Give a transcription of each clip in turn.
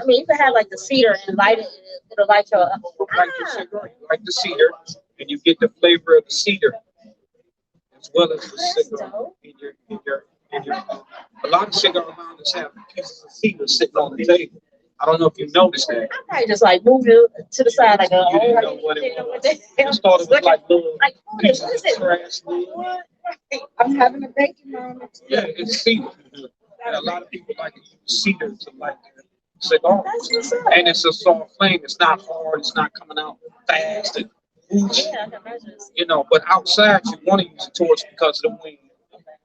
I mean, you can have like the cedar and light it. It'll light your. Like the cigar, like the cedar, and you get the flavor of the cedar as well as the That's cigar dope. in your. A lot of cigar lounges have pieces of cedar sitting on the table. I don't know if you noticed that. I probably just like moved it to the side like a. You didn't Oh, know what it didn't know what was. the You hell. just thought it was like little Like, what is pieces it? of trash. What? I'm having a baking moment. Yeah, it's cedar. And a lot of people like to use cedar to like cigars. That's what's up. And it's a soft flame. It's not hard. It's not coming out fast and whoosh. Yeah, I can imagine. But outside you want to use a torch because of the wind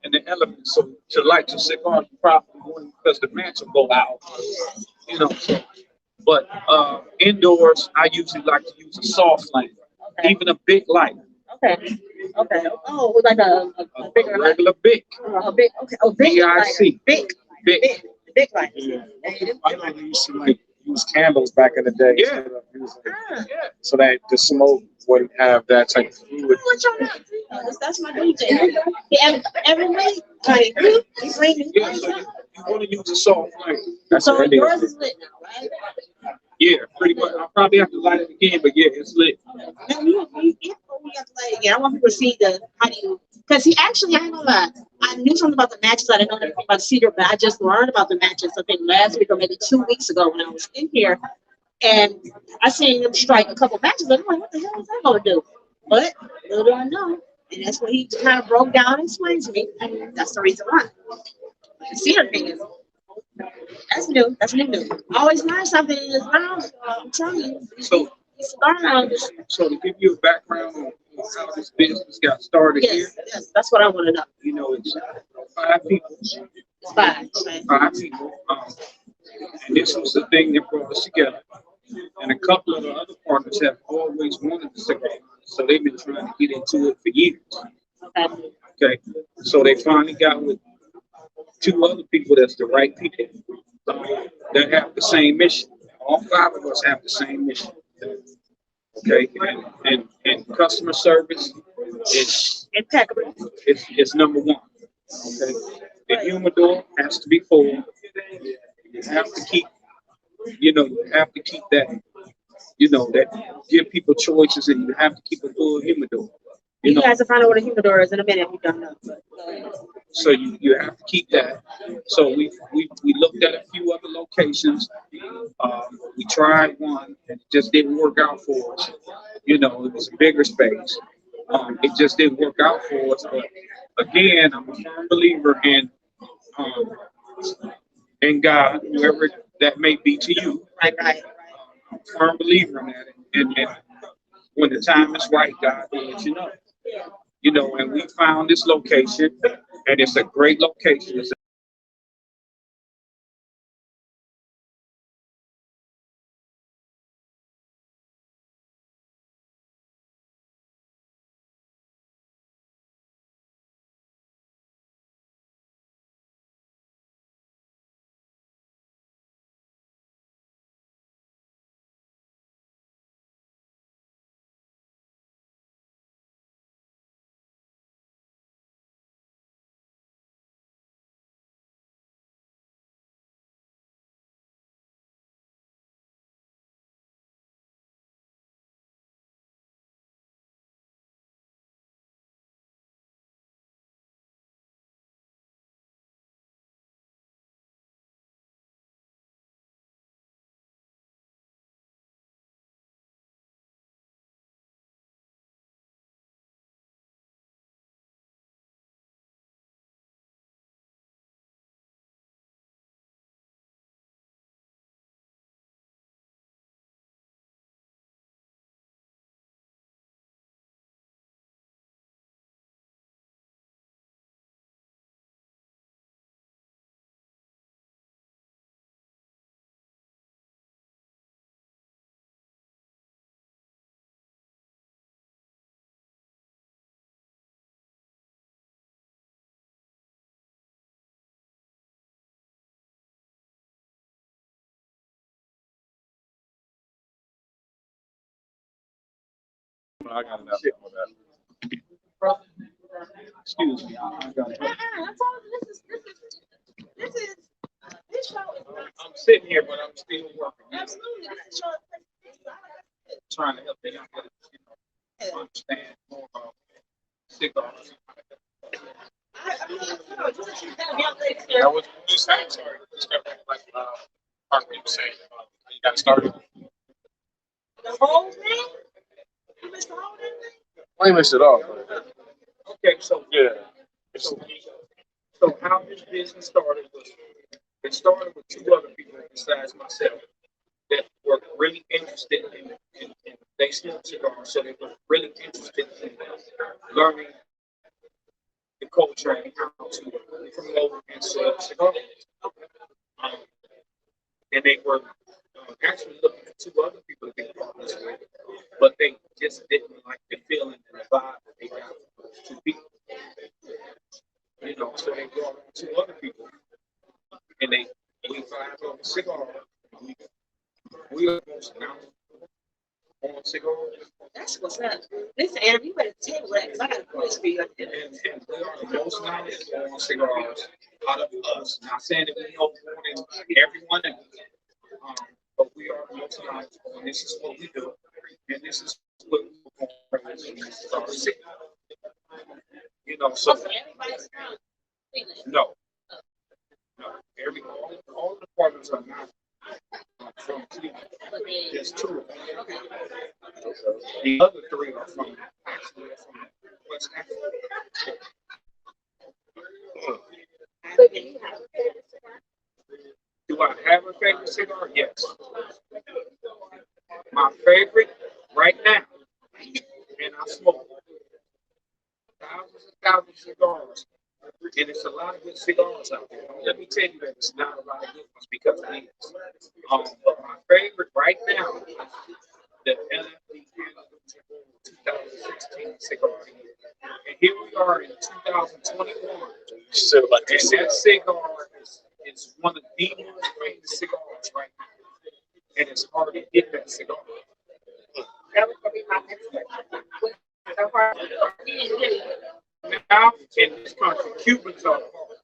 and the elements. So to light your cigar, you probably want because the match will go out. So, but indoors, I usually like to use a soft flame, Okay. even a big light, Okay. Okay. Oh, with like a bigger light. regular big, A big. Okay. Oh, big lighter. BIC, Big. big. Big light. Yeah. I know they used to like use candles back in the day. Yeah. Instead of using, Ah. Yeah. so that the smoke wouldn't have that type of fluid. What y'all got? That's my DJ. Every week, like, he bring me. Yeah, so you want to use a soft flame. That's So what Indians yours do. is lit now, right? Yeah, pretty much. I'll probably have to light it again, but yeah, it's lit. Now you have to light it again. I want people to see how do you, because he actually, I ain't gonna lie, I knew something about the matches. I didn't know anything about cedar, but I just learned about the matches, I think last week or maybe 2 weeks ago when I was in here. And I seen him strike a couple matches. I'm like, what the hell is that gonna do? But little do I know. And that's what he kind of broke down and explained to me. And that's the reason why. The cedar thing is, that's new. That's new. I always learn something in this round. I'm telling you. So, Start around this. so to give you a background on how this business got started here, Yes, that's what I want to know. it's 5 people. It's fine. Okay. 5 people. And this was the thing that brought us together. And a couple of the other partners have always wanted the cigar, so they've been trying to get into it for years. Okay. Okay, so they finally got with 2 other people that's the right people that have the same mission. All 5 of us have the same mission. Okay, and customer service is Impeccable. it's number one. Okay, the humidor has to be full. You have to keep, you have to keep that, that give people choices, and you have to keep a full humidor. You guys will find out what a humidor is in a minute if you don't know. But go ahead. So you have to keep that. So we looked at a few other locations. We tried one, and it just didn't work out for us. It was a bigger space. It just didn't work out for us. But again, I'm a firm believer um, in God, whoever that may be to you. Right. I'm a firm believer in that. And when the time is right, God will let you know. And we found this location, and it's a great location. It's I got enough for that. excuse me. I got it. I told you this is I'm sitting here, but I'm still working. Absolutely. Trying to help the young guys, understand more about cigars. That was you saying, sorry. Just got like part you were saying about how you got started. The whole thing? You missed the whole thing? I ain't missed it all. Okay, so Yeah. so how this business started was it started with two other people besides myself that were really interested in they smoked cigars, so they were really interested in learning the culture and how to promote and sell cigars. Um, and they were actually looking for two other people to be partners with, but they just didn't like the feeling and the vibe that they got from those two people. So they brought on two other people, and we vibed on the cigar. We almost now on cigars. That's what's up. Listen, Adam, you better table that because I got a quiz for you. And we are the most knowledgeable on cigars out of us. Not saying that we know more than everyone else, but we are the most knowledgeable, and this is what we do, and this is what we're going to bring. This is our cigar. So Everybody's from Cleveland. no, all the partners are not from Cleveland. There's two of them. Okay. The other three are from West Africa. Do I have a favorite cigar? Yes. My favorite right now, and I smoke thousands and thousands of cigars, and it's a lot of good cigars out there. Let me tell you that it's not a lot of good ones because it is. But my favorite right now is the LFD 2016 cigar. And here we are in 2021. So like And that cigar is one of the most famous cigars right now. And it's hard to get that cigar. That was going to be my next question. So far, Now, in this country, Cubans are hard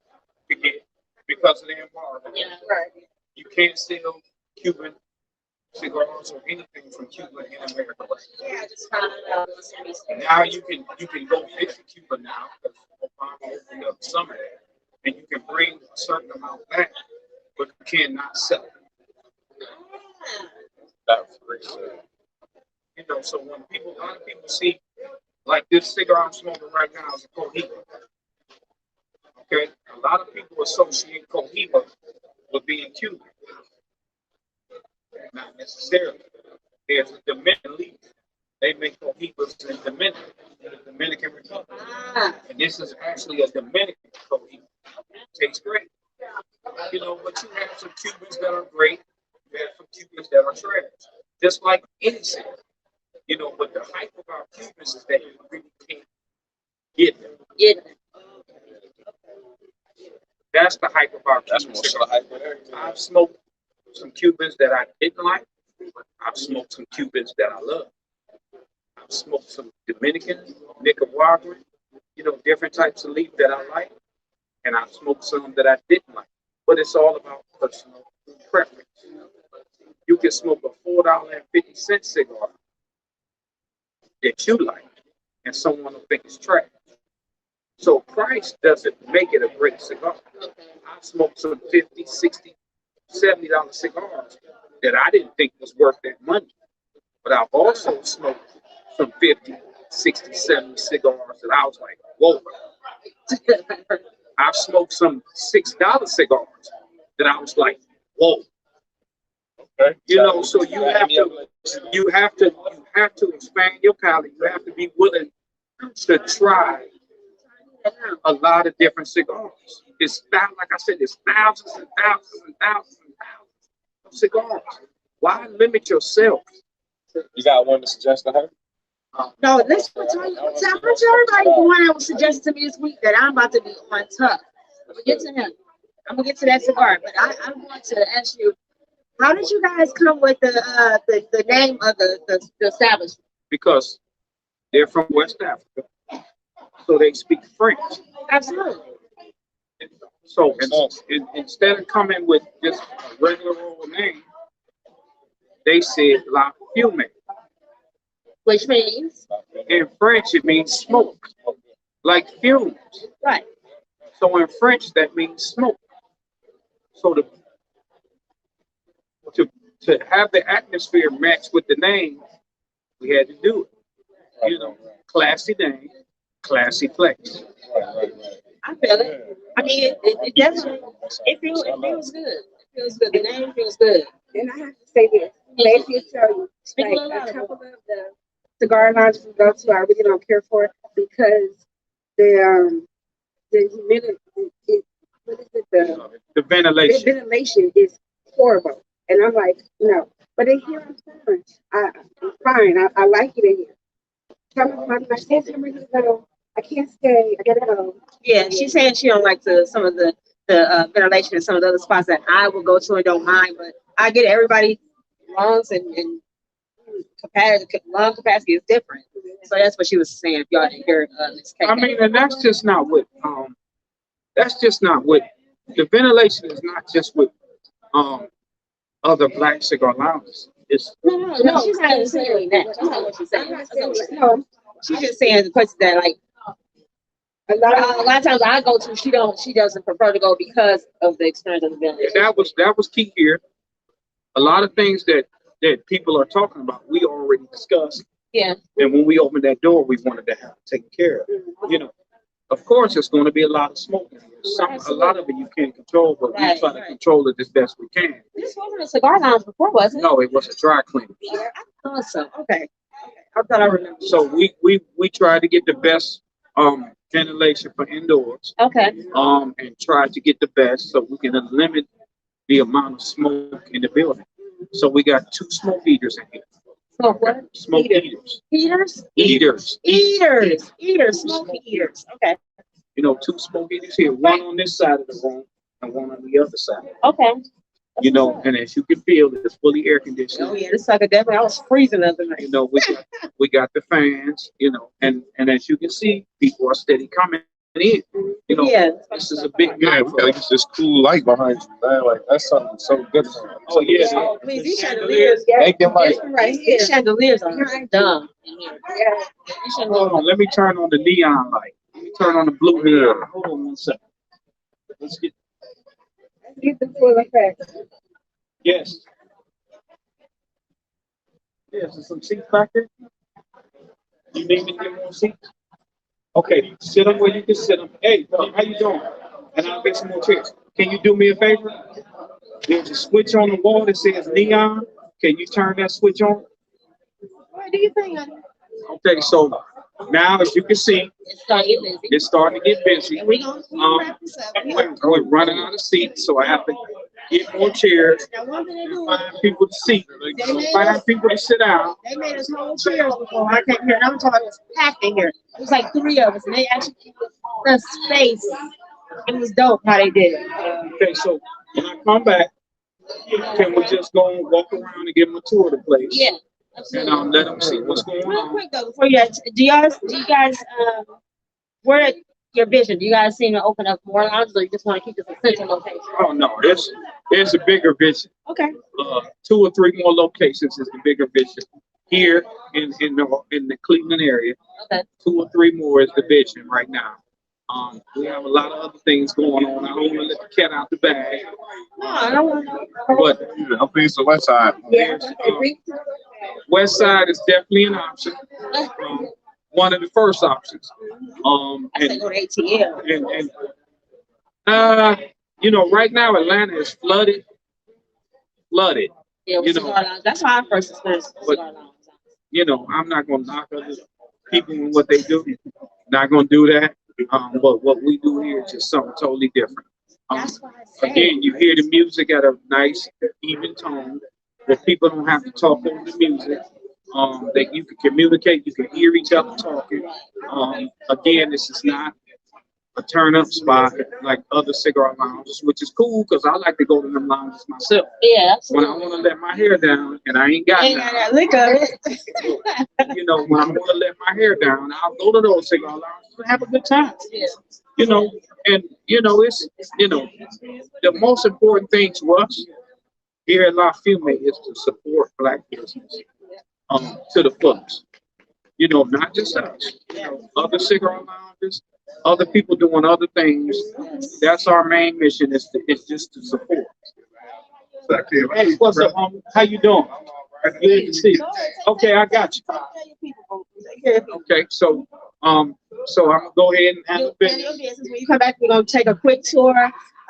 to get because of the embargo. yeah, right. You can't sell Cuban cigars or anything from Cuba in America. Yeah, I just found it out. Now you can go visit Cuba now because Obama opened up some of that, and you can bring a certain amount back, but you cannot sell it. that's great. So when a lot of people see, like this cigar I'm smoking right now is a Cohiba. Okay, a lot of people associate Cohiba with being Cuban. Not necessarily. There's a Dominican leaf. They make Cohibas in the Dominican Republic. And this is actually a Dominican Cohiba. Tastes great. But you have some Cubans that are great. You have some Cubans that are trash. Just like any cigar. But the hype about Cubans is that you really can't get them. Yeah. That's the hype about That's Cubans. more so hype with everything. I've smoked some Cubans that I didn't like. I've smoked some Cubans that I love. I've smoked some Dominican, Nicaraguan, different types of leaf that I like. And I've smoked some that I didn't like. But it's all about personal preference. You can smoke a $4.50 cigar that you like, and someone will think it's trash. So price doesn't make it a great cigar. I've smoked some $50, $60, $70 cigars that I didn't think was worth that money. But I've also smoked some 50, 60, 70 cigars that I was like, whoa. I've smoked some $6 cigars that I was like, whoa. Okay. So you have to expand your palate. You have to be willing to try a lot of different cigars. It's not, like I said, there's thousands and thousands and thousands and thousands of cigars. Why limit yourself? You got one to suggest to her? No, let's tell everybody the one that was suggested to me this week that I'm about to be on top. I'm gonna get to him. I'm gonna get to that cigar, but I'm going to ask you, how did you guys come with the name of the establishment? Because they're from West Africa, so they speak French. Absolutely. So instead of coming with just a regular old name, they said La Fume. Which means In French, it means smoke, like fumes. right. So in French, that means smoke. So to have the atmosphere match with the name, we had to do it. You know, classy name, classy place. I feel it. I mean, it definitely it feels good. It feels good. The name feels good. And I have to say this, let me tell you, Speak a like little a louder. couple of the cigar lounges we go to, I really don't care for it because the humidity, what is it, The the ventilation. ventilation is horrible. And I'm like, no. But in here, I'm fine. I'm fine. I like it in here. Some of my friends tell me, no, I can't stay. I gotta go. Yeah, she's saying she don't like some of the ventilation in some of the other spots that I will go to and don't mind. But I get it. Everybody lungs and lung capacity is different. So that's what she was saying. If y'all didn't hear Ms. KK. I mean, and that's just not what the ventilation is not just with other black cigar lounges. It's No, she's not saying that. That's not what she's saying. I'm not That's not what saying she's no. She's just saying the places that like A a lot of times I go to, she doesn't prefer to go because of the experience of the ventilation. that was key here. A lot of things that people are talking about, we already discussed. Yeah. And when we opened that door, we wanted to have it taken care of. You know, of course, there's going to be a lot of smoke in here. A lot of it you can't control, but we try to control it as best we can. This wasn't a cigar lounge before, was it? No, it was a dry cleaning. I thought so. Okay. I thought I remember. So we tried to get the best ventilation for indoors. Okay. And tried to get the best so we can limit the amount of smoke in the building. So we got 2 smoke heaters in here. Smoke what? Smoke heaters. Heaters? Eaters. Smoke eaters. Okay. You know, 2 smoke heaters here, one on this side of the room and one on the other side. Okay. You know, and as you can feel, it's fully air conditioned. Oh yeah, this sucker definitely. I was freezing the other night. You know, we got the fans. You know, and as you can see, people are steady coming in. You know, Yeah. this is a big Yeah, night we for gotta us. get this cool light behind you, man. Like that's something so good. Oh yeah, Oh, please, these chandeliers. Make them like This one right here. These chandeliers are dumb. These hold chandeliers. on. Let me turn on the neon light. Let me turn on the blue neon. Hold on 1 second. Let's get. Get the full effect. Yes. Yes, there's some seats back there. You need me to get more seats? Okay, sit them where you can sit them. Hey, how you doing? And I'll get some more chairs. Can you do me a favor? There's a switch on the wall that says neon. Can you turn that switch on? What do you think, honey? Okay, so now as you can see, It's starting to get busy. it's starting to get busy. And we're going to wrap this up. We're running out of seats, so I have to get more chairs Now, one thing they and do, find people to seat. Find people to sit down. they made us hold chairs before I came here. And I'm talking, it was packed in here. It was like 3 of us, and they actually gave us the space. It was dope how they did it. Okay, so when I come back, can we just go and walk around and give them a tour of the place? Yeah, And absolutely. let them see what's going Real on. quick though, before do you guys, where your vision? Do you guys seem to open up more lounges, or you just want to keep this a central location? Oh no, there's a bigger vision. Okay. 2 or 3 more locations is the bigger vision. Here in the Cleveland area, Okay. 2 or 3 more is the vision right now. We have a lot of other things going on. I don't want to let the cat out the bag. No, I don't want to. But I'm pleased the west side. Yeah, there's, bring to the West Side is definitely an option. One of the first options. I say And go to ATL. you know, right now Atlanta is flooded. Yeah, with you know, cigar lounge. That's why I first experienced but- cigar lounge. You know, I'm not gonna knock other people and what they do. Not gonna do that. But what we do here is just something totally different. That's why I say. Again, you hear the music at a nice, even tone, where people don't have to talk over the music. That you can communicate, you can hear each other talking. Again, this is not a turn-up spot like other cigar lounges, which is cool because I like to go to them lounges myself. Yeah, When I absolutely. want to let my hair down and I ain't got Ain't got none, that lick of it. you know, when I want to let my hair down, I'll go to those cigar lounges and have a good time. Yeah. You know, and it's the most important thing to us here at La Fume is to support Black business to the fullest. Not just us. Other cigar lounges, other people doing other things. That's our main mission. Is just to support. Hey, what's up, homie? How you doing? Good to see you. Okay, I got you. Okay, so I'm gonna go ahead and handle business. When you come back, we're gonna take a quick tour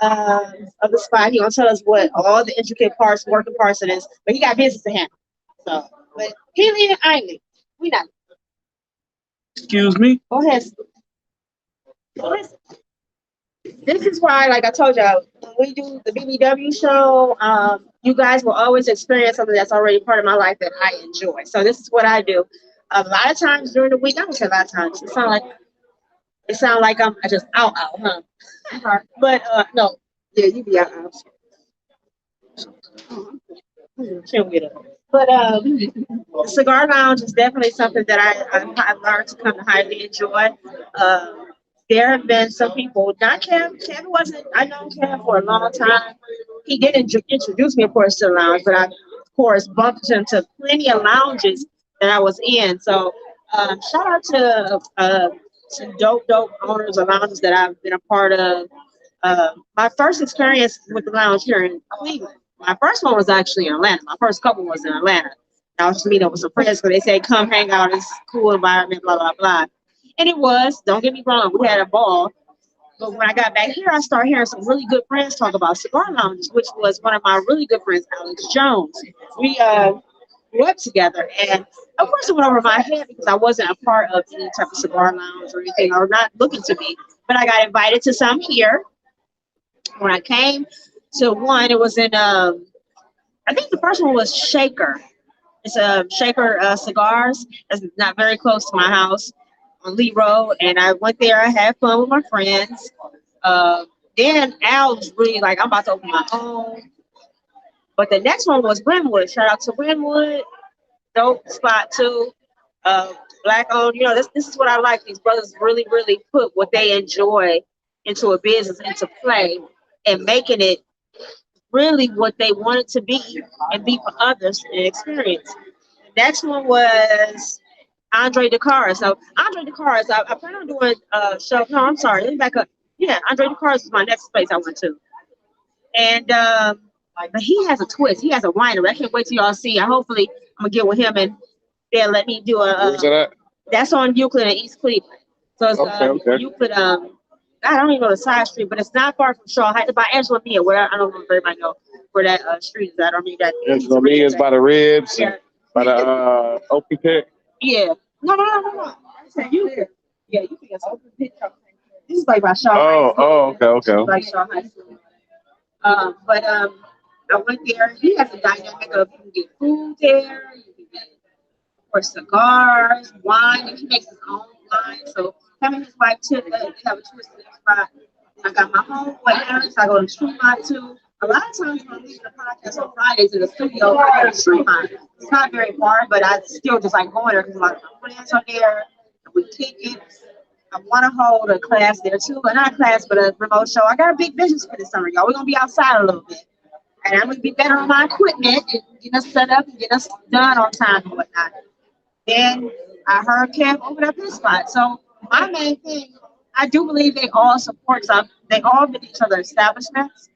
of the spot. He's gonna tell us what all the intricate parts, working parts it is. But he got business to handle. So, but he leaving, I ain't leaving. We not. Excuse me? Go ahead. Listen. This is why, like I told y'all, when we do the BBW show, you guys will always experience something that's already part of my life that I enjoy. So this is what I do. A lot of times during the week, I don't say a lot of times. It sound like I'm just out, huh? But no, Yeah, you be out. chill with it. But the cigar lounge is definitely something that I've learned to come to highly enjoy. There have been some people, not Kev. Kev wasn't. I know Kev for a long time. He did introduce me, of course, to the lounge, but I, of course, bumped into plenty of lounges that I was in. So shout out to some dope owners of lounges that I've been a part of. My first experience with the lounge here in Cleveland. My first one was actually in Atlanta. My first couple was in Atlanta. I was just meeting up with some friends because they said, come hang out, it's a cool environment, blah, blah, blah. And it was, don't get me wrong, we had a ball. But when I got back here, I started hearing some really good friends talk about cigar lounges, which was one of my really good friends, Alex Jones. We grew up together. And of course, it went over my head because I wasn't a part of any type of cigar lounge or anything, or not looking to be. But I got invited to some here. When I came to one, it was in, I think the first one was Shaker. It's a Shaker Cigars. It's not very close to my house on Lee Road. And I went there, I had fun with my friends. Then Al was really like, I'm about to open my own. But the next one was Brentwood. Shout out to Brentwood. Dope spot too. Black owned. This is what I like. These brothers really put what they enjoy into a business, into play, and making it really what they want it to be and be for others and experience. The next one was Andre DeCaris. So Andre DeCaris, I plan on doing a show. No, I'm sorry. Let me back up. Yeah, Andre DeCaris is my next place I went to. And but he has a twist. He has a winery. I can't wait till y'all see. Hopefully, I'm gonna get with him and they'll let me do Where's that at? That's on Euclid in East Cleveland. So it's Okay. Euclid. I don't even know the side street, but it's not far from Shaw. I had to buy Angela Mia. Where I don't know if everybody know where that street is at. I mean that. Angela Mia is by the ribs, Yeah. by the Opie pit. Yeah. No. I said you. Yeah, you think it's open pit. This is like by Shaw High School. Okay. Like Shaw High School. But I went there. He has a dynamic of you can get food there, you can get or cigars, wine, and he makes his own wine. So him and his wife Tip, they have a twist in their spot. I got my homeboy Alex. I go to Tremont too. A lot of times when I'm leaving the podcast on Fridays in the studio, I go to Tremont. It's not very far, but I still just like going there because a lot of my friends are there. And we kick it. I want to hold a class there too, but not a class, but a remote show. I got a big vision for this summer, y'all. We're gonna be outside a little bit, and I'm gonna be better on my equipment and get us set up and get us done on time and whatnot. Then I heard Kev open up his spot. So my main thing, I do believe they all support some. They all been each other's establishments,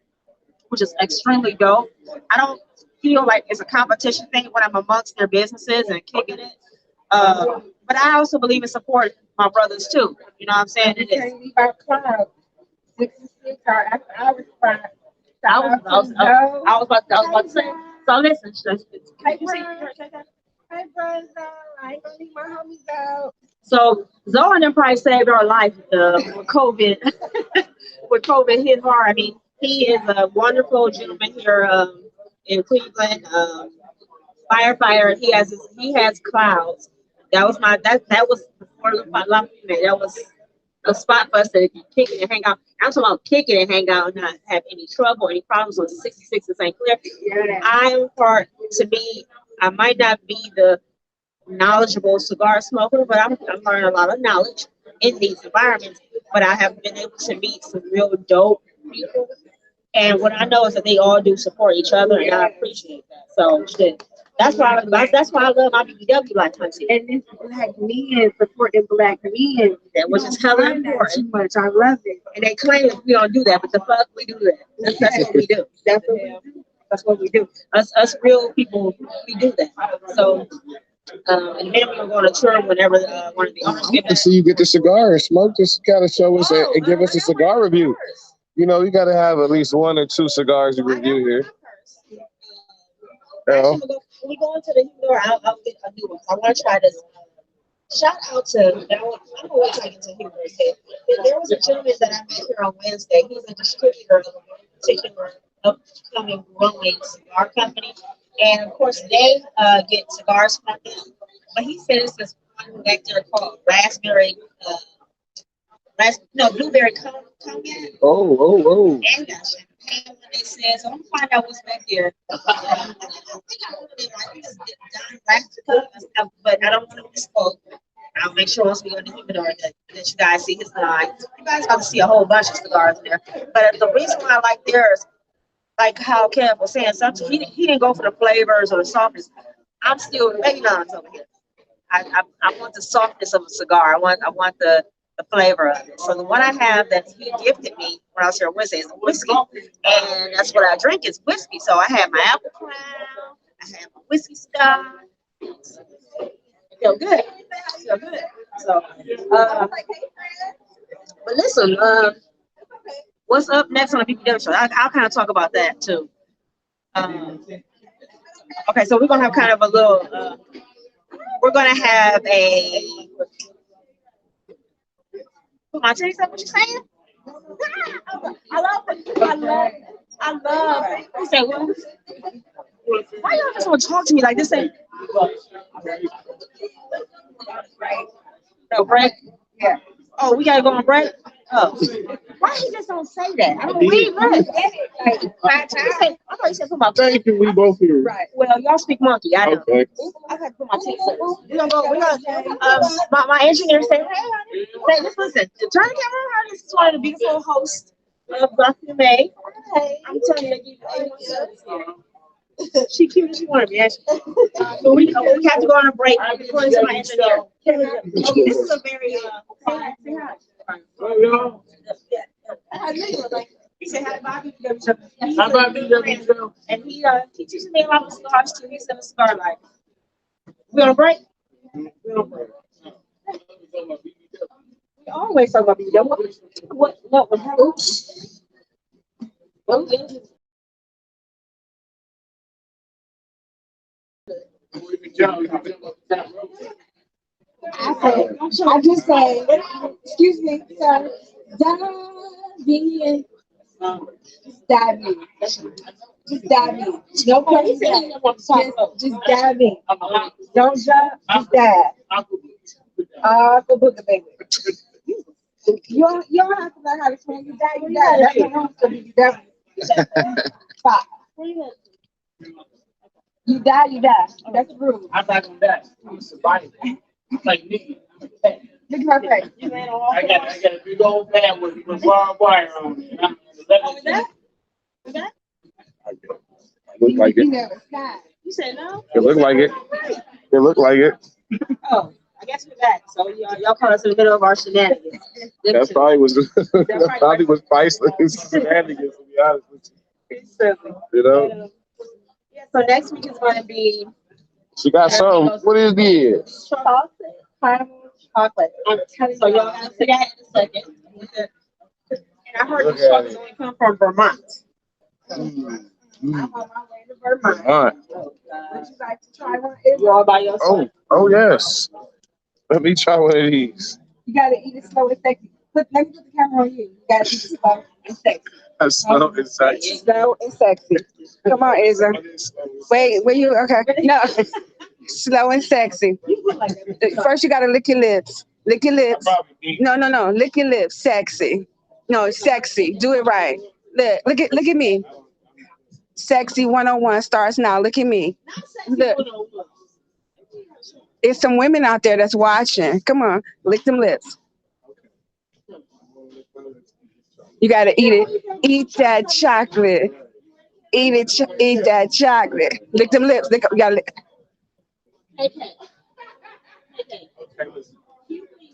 which is extremely dope. I don't feel like it's a competition thing when I'm amongst their businesses and kicking it. But I also believe in support my brothers too. You know what I'm saying? You can't leave our club. 66 our after hours spot. I was about to say. So listen, Hey, brothers, I ain't gonna leave my homies out. so Zoe and them probably saved our life with COVID. When COVID hit hard, I mean, he is a wonderful gentleman here in Cleveland. Firefighter. He has clouds. That was that was before that was a spot for us to kick it and hang out. I'm talking about kick it and hang out and not have any trouble, any problems with 66 in St. Clair. I'm part, to me, I might not be the knowledgeable cigar smoker, but I'm learning a lot of knowledge in these environments. but I have been able to meet some real dope people. And what I know is that they all do support each other, and I appreciate that. So shit, that's why I love my BBW like hunting. And it's black men supporting black men. That which is hella Too important. much. I love it. And they claim that we don't do that, but the fuck we do that. That's what we do. That's what we do. That's what we do. Us real people, we do that. So, and then we're going to tour whenever one of the owners get To back. see you get the cigar and smoke, just kind of show us and give us a cigar review. You know, you got to have at least 1 or 2 cigars to review here. Actually, when we go into the humidor, I'll get a new one. I want to try this. Shout out to, I'm going to wait till I get to the humidor. There was a gentleman that I met here on Wednesday. He's a distributor of a particular upcoming growing cigar company. And of course, they get cigars from them. But he said it's this one nectar called blueberry cognac. Oh. And got champagne when they said, so I'm gonna find out what's back there. I think I ordered it like this Don Rack, but I don't want to misspoke. I'll make sure once we go to the humidor that you guys see his line. You guys got to see a whole bunch of cigars in there. But the reason why I like theirs, like how Kev was saying, something he didn't go for the flavors or the softness. I'm still Lebanon's over here. I want the softness of a cigar. I want the flavor of it. So the one I have that he gifted me when I was here on Wednesday is a whiskey, and that's what I drink is whiskey. So I have my apple crown, I have my whiskey star. Feel good. Feel good. So, but listen, what's up next on the BBW show? I'll kind of talk about that too. Okay, so we're gonna have kind of a little. We're gonna have a. Come on, tell you something. What you saying? I love. You say what? Why y'all just want to talk to me like this? Ain't no break. Yeah. Oh, we gotta go on break. Oh, why he just don't say that? I don't read much. Like 5 times. I thought he said put my. Thank you. We both here. Right. Well, y'all speak monkey. I know. Okay. I got to put my teeth in. We're gonna my engineer said, hey, honey, just listen, turn the camera around. This is one of the beautiful hosts of Buffy May. Hey. I'm telling you, they give you A1 service here. She cute as she wanted to be, actually. But we have to go on a break. According to my engineer. This is a very he said, "How about BBW?" How about BBW? And he teaches me about cigars too. He's in a cigar life. We on a break? We on a break. We always talk about BBW. What? Oops. I just say, excuse me, sir. Dive in. Just dive in. No place. Just dive in. Don't jump. Just dive. Uncle Booger, baby. You don't have to learn how to swim. You dive. That's what I'm saying. You dive. Stop. You die. That's rude. I'm not gonna die. I'm a survivor. Like me. Look at my face. I got a big old van with barbed wire on it. Look like You it. never stop. You said no? It look like it. It look like it. Oh, I guess we're back. So y'all caught us in the middle of our shenanigans. That probably was priceless shenanigans, to be honest with you. You know? Yeah, so next week is going to be She got something. What is this? chocolate, caramel chocolate. I'm telling you, so y'all got to see that in a second. And I heard Look these at chocolates it. only come from Vermont. Mm. I'm on my way to Vermont. Vermont. Oh, Would you like to try one? you all by yourself. Oh yes. Let me try one of these. You gotta eat it slow and sexy. Let me put the camera on you. You gotta eat it slow and sexy. That's so exciting. Slow and sexy. Come on, Izza. Wait, where you? Okay. No. Slow and sexy. First, you gotta lick your lips. Lick your lips. No. Lick your lips. Sexy. No, sexy. Do it right. Look at me. Sexy 101 starts now. Look at me. Look. There's some women out there that's watching. Come on, lick them lips. You gotta eat it. Eat that chocolate. Eat it. Eat that chocolate. Lick them lips. Lick. You gotta lick.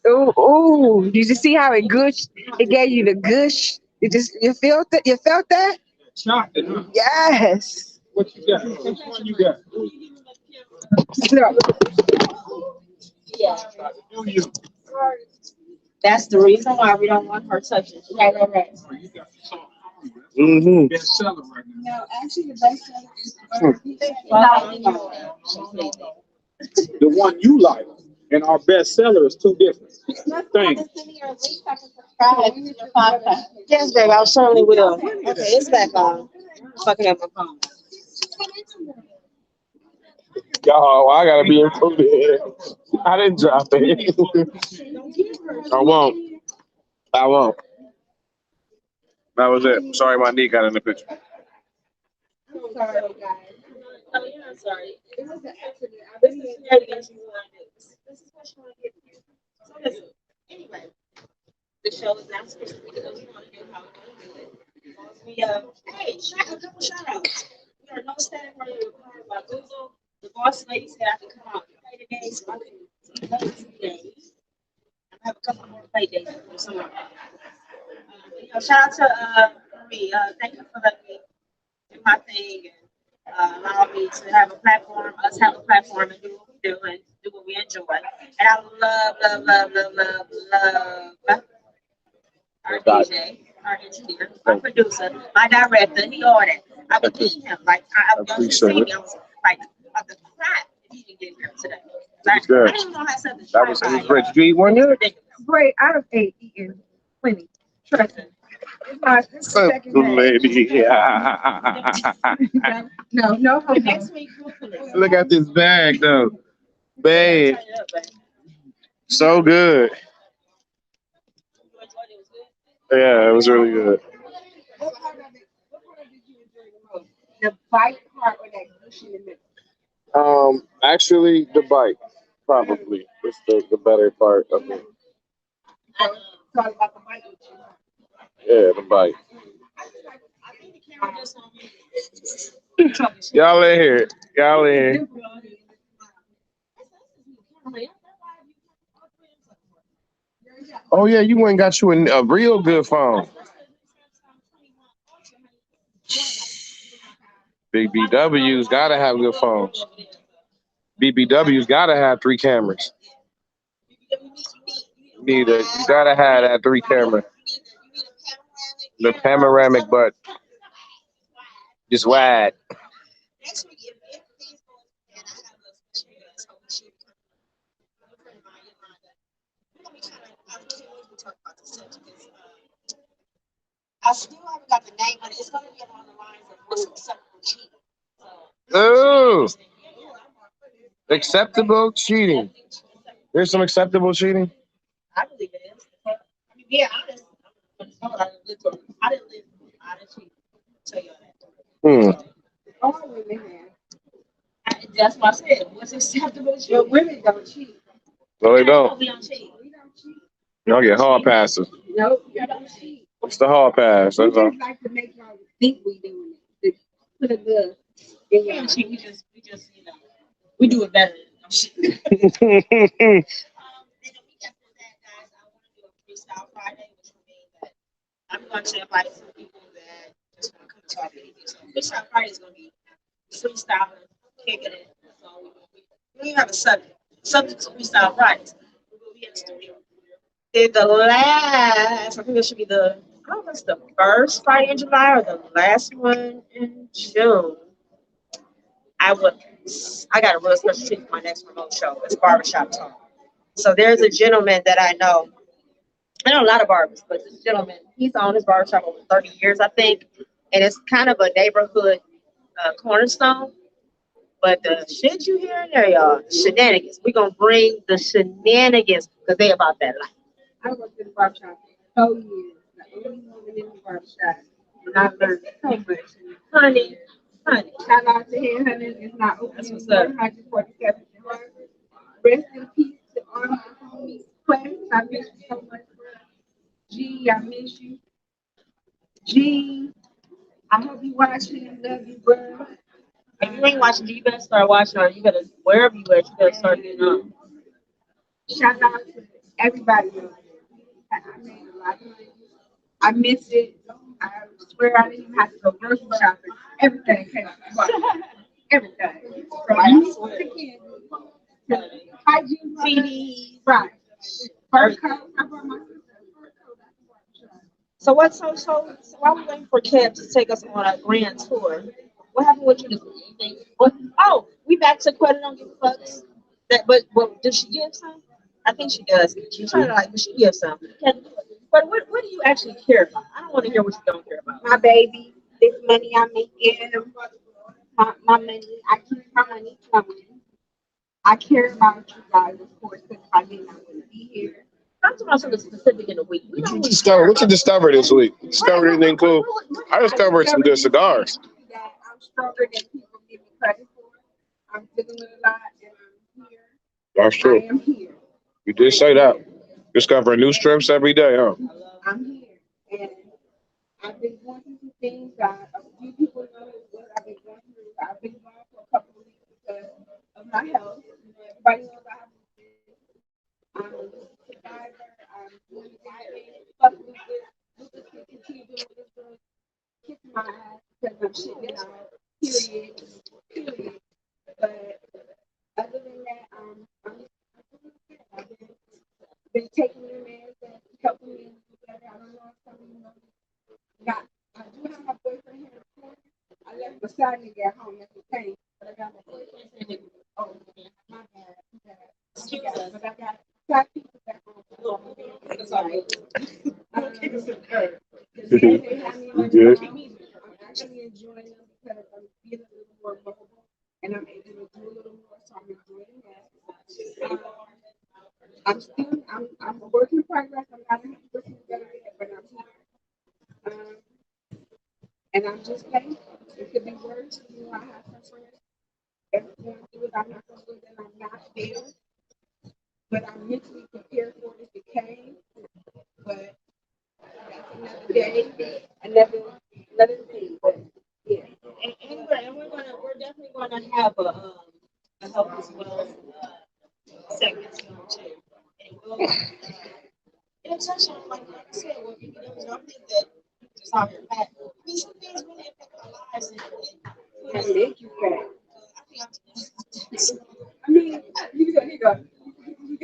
Ooh, ooh. Did you see how it gushed? It gave you the gush. You felt it? You felt that? Chocolate, huh? Yes. What you got? Which one you got? No. Yeah. Do you? That's the reason why we don't want her touching. Right. Oh, you got the salt. Mm-hmm. Best seller right now. No, actually, the best seller is no. The one you like and our best seller is two different things. Yes, babe, I certainly will. Okay, it's back on. Fucking up my phone. Y'all, I gotta be included. I didn't drop it. I won't. I won't. That was it. Sorry, my knee got in the picture. I'm sorry, guys. Oh, you're not sorry. It was an accident. This is what you want to do. This is what you want to get here. So listen, anyway, the show is not supposed to be because we want to do how we want to do it. We hey, a couple shout outs. We are no static radio required by Google. The boss lady said I could come out and play today, so I can play today. I have a couple more play days for some. Shout out to Marie. Thank you for letting me do my thing and allow me to have a platform, us have a platform and do what we do and do what we enjoy. And I love our DJ, our engineer, our producer, my director, he ordered. I believe him. Like I Appreciate it. I was like of the crap if he didn't get here today. Like, Good. I didn't even know how something That was great. Did you eat one yet? Great. I have eaten plenty. Trust me. It's the second day. Lady. No. Next week, Look at this bag though. Babe. So good. Yeah, it was really good. What part did you enjoy the most? The bite part or that gush in the middle? Actually the bite, probably. It's the better part of it. Talk about the bite with you. Yeah, the bite. Y'all in here. Y'all in here. Oh yeah, you went and got you a real good phone. Big BW's gotta have good phones. BBW's gotta have 3 cameras. You gotta have that 3 camera. The panoramic, but just wide. I still haven't got the name, but it's going to be along the lines of what's acceptable cheating. Ooh, acceptable cheating. There's some acceptable cheating. I believe it is. I mean, be honest. I didn't live honest cheating. I'll tell you that. All women have. That's what I said. What's acceptable cheating? But women don't cheat. No, they don't. We don't cheat. Y'all get hard passes. No, you don't cheat. It's the hard pass. We That's all. just like to make y'all think we doing it. Put a good. We don't cheat. We just, we do it better. And then we get to that, guys. I want to do a freestyle Friday, which will mean that I'm going to invite some people that just want to come to our meeting. So freestyle Friday is going to be freestyling, kicking it. So we don't even have a subject. Subject to freestyle Fridays. We will be in the studio. Then the last, I think it should be I don't know if it's the first Friday in July or the last one in June. I got a real special treat for my next remote show. It's Barbershop Talk. So there's a gentleman that I know. I know a lot of barbers, but this gentleman, he's owned his barbershop over 30 years, I think. And it's kind of a neighborhood cornerstone. But the shit you hear in there, y'all, shenanigans. We're going to bring the shenanigans because they about that life. I worked in the barbershop for 4 years. The only woman in the barbershop. And I learned so much. Honey. Shout out to him. Her name is not open That's what's anymore. up. 147 Rest in peace to all my homies. Quest, I miss you so much, bro. G, I miss you. G, I hope you watching. Love you, bro. If you ain't watching, you better start watching, or you better wherever you at, you better start getting up. Shout out to everybody. I made a lot of money. I miss it. I swear I didn't even have to go grocery shopping. Everything came to my everything. From music to candy to hygiene CDs. Right. Fur coat. I brought my sister a fur coat at the barbershop. So what? So while we waiting for Kev to take us on a grand tour, what happened with you this week? Anything? What? Oh, we back to Credit Don't Give Fucks. That, but does she give some? I think she does. She's trying to like, but she gives some. But what do you actually care about? I don't want to hear what you don't care about. My baby, this money I'm making, my money, I keep my money coming. I care about you guys, of course, because if I didn't, I wouldn't be here. I'm talking about something specific in the week. We What you don't discover? What you discovered this week? You discovered anything cool? I discovered some good cigars. That I'm stronger than people give me credit for. I'm dealing with a lot, and I'm here. That's I true. am here. You did say that. Discovering new strips every day, huh? I'm here. And I've been going through some things that a few people know what I've been going through. I've been gone for a couple of weeks because of my health. You know, everybody knows I have I'm a survivor. I'm doing everything. Fuck lupus. Lupus can continue doing what it's doing. Kiss my ass because I'm shitting out. Period. Period. But other than that, I'm doing good. I've been taking the meds that helping me do better. I don't know if some of you know. Got, I do have my boyfriend here in the corner. I left my side nigga at home. That's the thing. But I got my boyfriend here. Oh, my bad. But I got 5 people at home. Sorry. They have me on the house. I'm actually enjoying them because I'm being a little more mobile and I'm able to do a little more. So I'm enjoying that. I'm a work in progress. I'm not 100% better yet, but I'm here. And I'm just thankful. It could be worse. You know, I have some friends that going through it. I'm not going to do it, and I'm not there. But I'm mentally prepared for it if it came. But that's another day, another thing. But yeah. And we're definitely gonna have a health as well segment soon too. And it'll touch on like I said, what people don't think that just out here fat. I mean, some things really affect our lives That make you fat. I think I mean, you go. I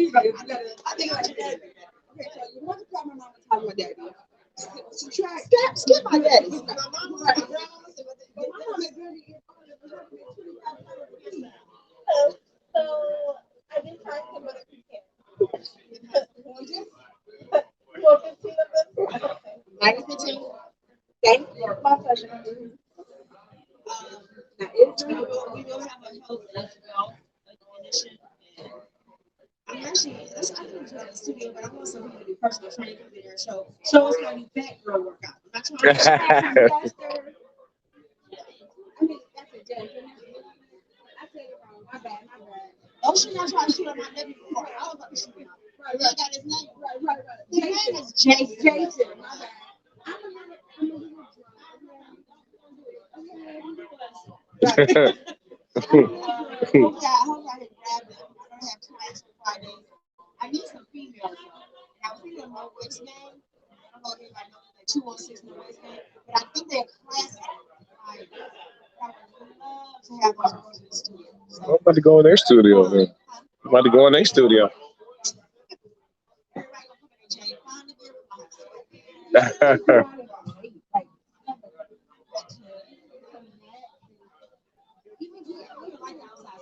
think I'm genetic. Okay, so you want to tell my mama talk about daddy. Subtract. Skip my daddy. My mama, my grandmama said, but my mama really So I've been trying to what I can. Well, 15 of them. Minus 15. Thank you. My pleasure. now it's We will have a health as well, like condition. I'm actually, I can do that in the studio, but I want some people to do personal training come in there. Show us how you fat girl workout. I'm not trying to faster. I mean, that's a joke. I said it wrong. My bad. Oh, she's not trying to shoot on my nephew before. I was about to shoot him. Right. I got his name. Right. His name is Jason. Jason. My bad. I'm a little drunk. Hope I didn't grab them. I don't have clients on Friday. I need some females though. And I was thinking of no waist game. I don't know if anybody knows that 216 no waist game, but I think they're classic. Like, I would love to have those girls in the studio. So, I'm about to go in their studio then. I'm about to go in their studio. everybody gonna come in and change. Find the girl. Even if you like outside.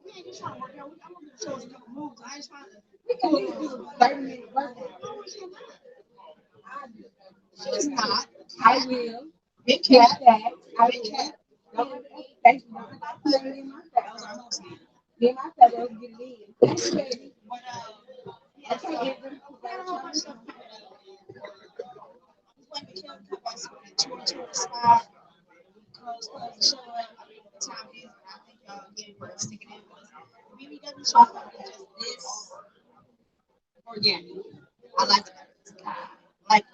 We ain't just trying to work out. I'm gonna show us a couple moves. I ain't trying to. We can at least do a 30-minute workout. No, we cannot. She's not. I will. Big cat. Big cat. Thank you. Me and my fellow get it in. Thank you, baby. But yeah, so we got a whole bunch of stuff coming up. When we come back to the tour spot, close the show up. I mean, the time is, and I think y'all again for sticking in with us. BBW show up just this organic. I like it. Like,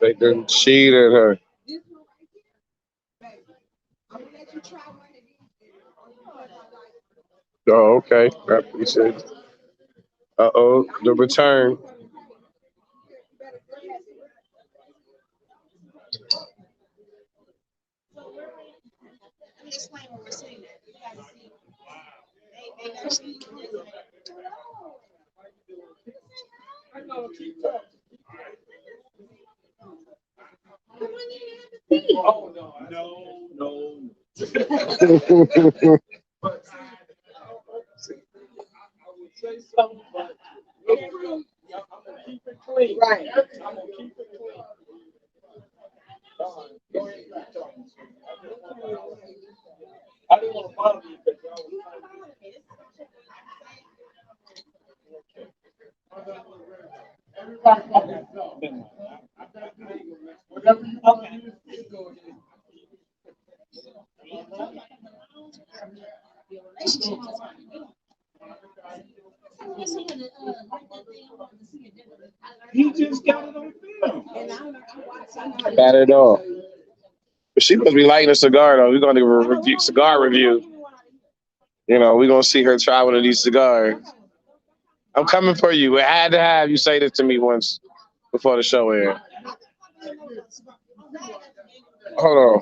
They done cheated her. Oh, okay. I appreciate it. Uh-oh, the return. explain what we're saying. Oh, no, no. Right. I didn't want to bother you because he just got it on film. Got it all. But she must be lighting a cigar though. We're gonna do a review, cigar review. You know, we're gonna see her try one of these cigars. I'm coming for you. I had to have you say this to me once before the show aired. Hold on.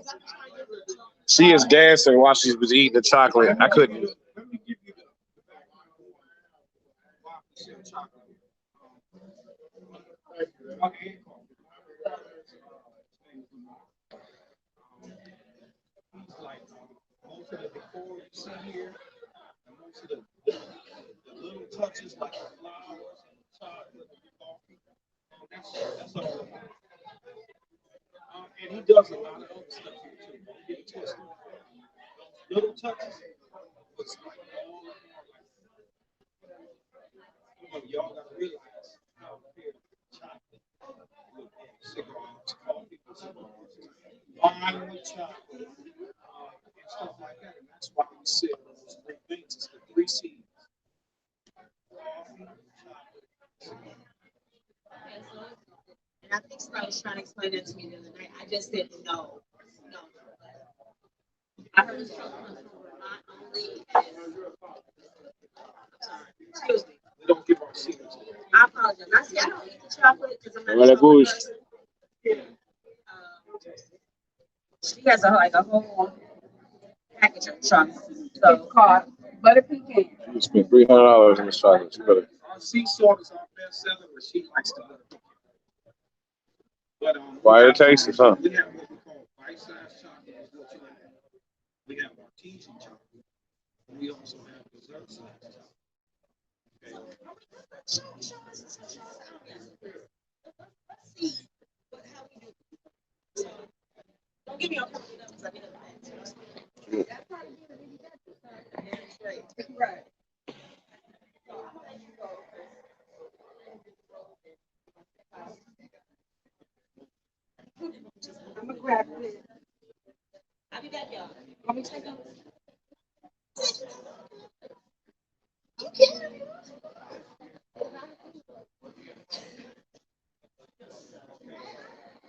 She is dancing while she was eating the chocolate. I couldn't. Most of the decor you see here, and most of the little touches like the flowers and the chocolate and the coffee, that's all. And he does a lot of other stuff here too. Don't get it twisted. Those little touches was like all y'all gotta realize how here chocolate with cigars, coffee with cigars, wine with chocolate, and stuff like that. And that's why we said those three things. It's the three C's. Coffee, chocolate, And I think somebody was trying to explain that to me the other night. I just didn't know. No. I heard it's not only. Excuse me. we don't give our secrets. I apologize. I see. I don't eat the chocolate because I'm not. Well, that bush. She has a whole package of chocolate. So called butter pecan. You spent $300 in this chocolate. You better. Our sea salt is our best seller, but she likes to let it. But Fire taste is, huh? we have what we call bite-sized chocolate. Is what you have. We have artesian chocolate. We also have dessert-sized chocolate. Don't give me a couple of numbers. I mean, right. I'm gonna grab it. I'll be back, y'all. Want me to take them?